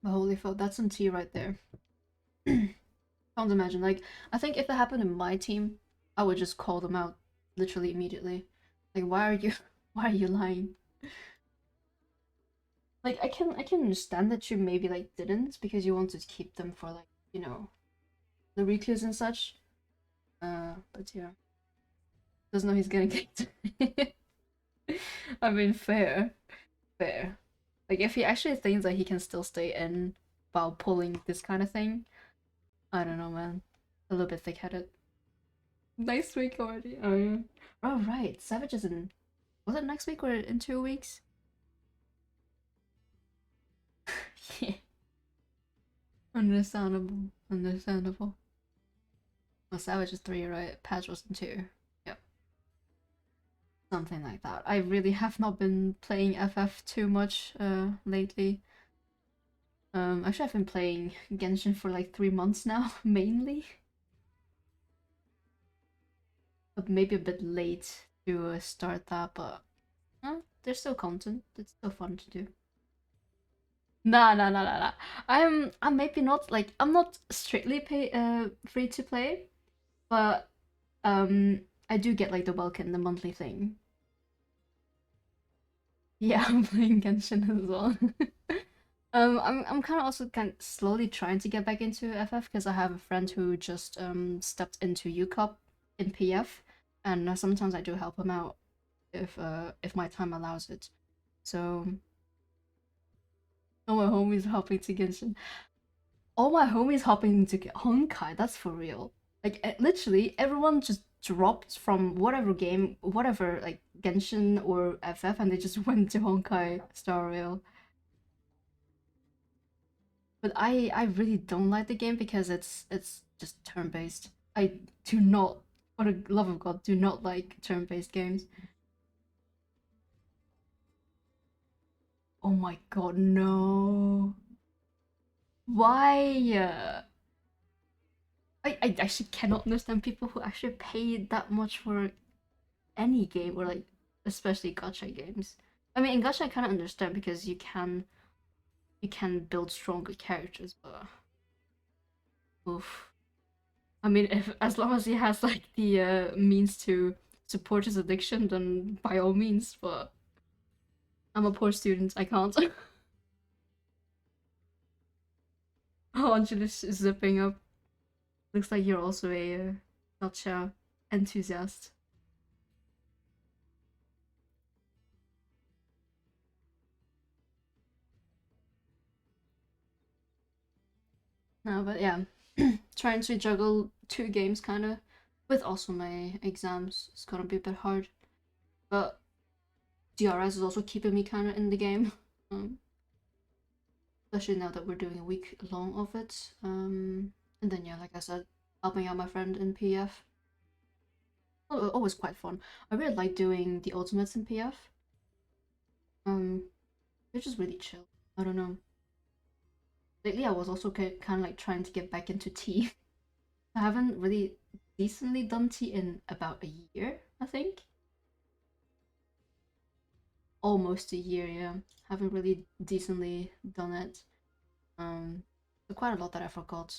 But holy fuck, that's some tea right there. Can't imagine. Like, I think if that happened in my team, I would just call them out literally immediately. Like, why are you, why are you lying? Like, I can understand that you maybe like didn't because you wanted to keep them for like, you know, the recluse and such. But yeah, doesn't know he's getting kicked. I mean, fair, fair. Like, if he actually thinks that he can still stay in while pulling this kind of thing, I don't know, man. A little bit thick-headed. Nice week already. Oh yeah. Oh right, Savage is in. Was it next week or in 2 weeks? Yeah. Understandable. Understandable. Well, Savage is 3, right? Patch was in 2. Yep. Something like that. I really have not been playing FF too much lately. Actually I've been playing Genshin for like 3 months now, mainly. But maybe a bit late to start that, but there's still content. It's still fun to do. Nah. I'm maybe not like I'm not strictly free to play, but I do get like the welcome, the monthly thing. Yeah, I'm playing Genshin as well. I'm kind of also kind of slowly trying to get back into FF because I have a friend who just stepped into UCOP in PF, and sometimes I do help him out if my time allows it. So all my homies hopping to Genshin. All my homies hopping to Honkai. That's for real. Like literally, everyone just dropped from whatever game, whatever like Genshin or FF, and they just went to Honkai Star Rail. But I really don't like the game because it's just turn based. I do not, for the love of God, do not like turn based games. Oh my God, no. Why? I actually cannot understand people who actually pay that much for any game or like especially gacha games. I mean, in gacha I kind of understand because you can build stronger characters, but oof. I mean, if as long as he has like the means to support his addiction, then by all means. But I'm a poor student, I can't. Oh, Angelus is zipping up. Looks like you're also a gacha enthusiast. No, but yeah, trying to juggle 2 games kind of, with also my exams, it's gonna be a bit hard. But DRS is also keeping me kind of in the game, especially now that we're doing a week long of it. And then yeah, like I said, helping out my friend in PF. Oh, always quite fun. I really like doing the ultimates in PF. They're just really chill. I don't know. Lately, I was also kind of like trying to get back into tea. I haven't really decently done tea in about a year, I think. Almost a year, yeah. Haven't really decently done it. So quite a lot that I forgot.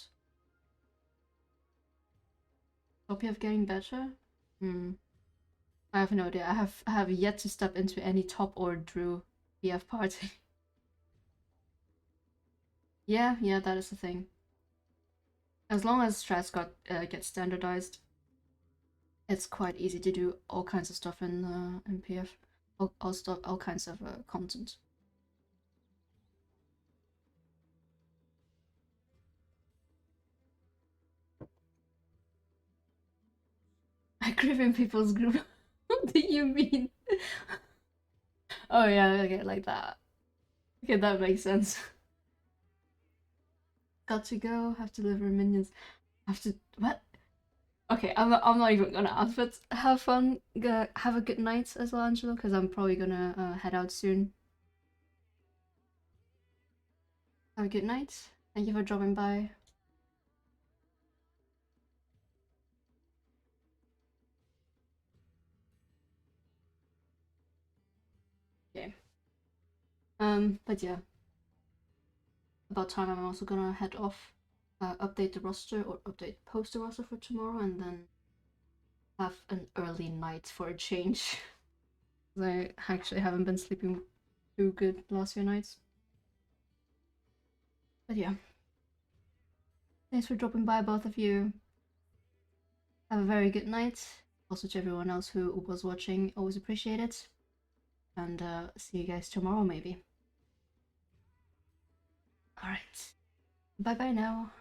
Hope you have getting better. I have no idea. I have yet to step into any top or Drew BF party. Yeah, that is the thing. As long as strats get standardized, it's quite easy to do all kinds of stuff in PF. All kinds of content. I grieve in people's group. What do you mean? Oh yeah, okay, like that. Okay, that makes sense. Got to go. Have to deliver minions. Have to what? Okay, I'm not even gonna ask. But have fun. Have a good night as well, Angelo, because I'm probably gonna head out soon. Have a good night. Thank you for dropping by. Okay. But yeah. About time I'm also gonna head off, update the roster or post the roster for tomorrow, and then have an early night for a change. I actually haven't been sleeping too good the last few nights. But yeah. Thanks for dropping by, both of you. Have a very good night. Also to everyone else who was watching, always appreciate it. And see you guys tomorrow maybe. Alright. Bye bye now.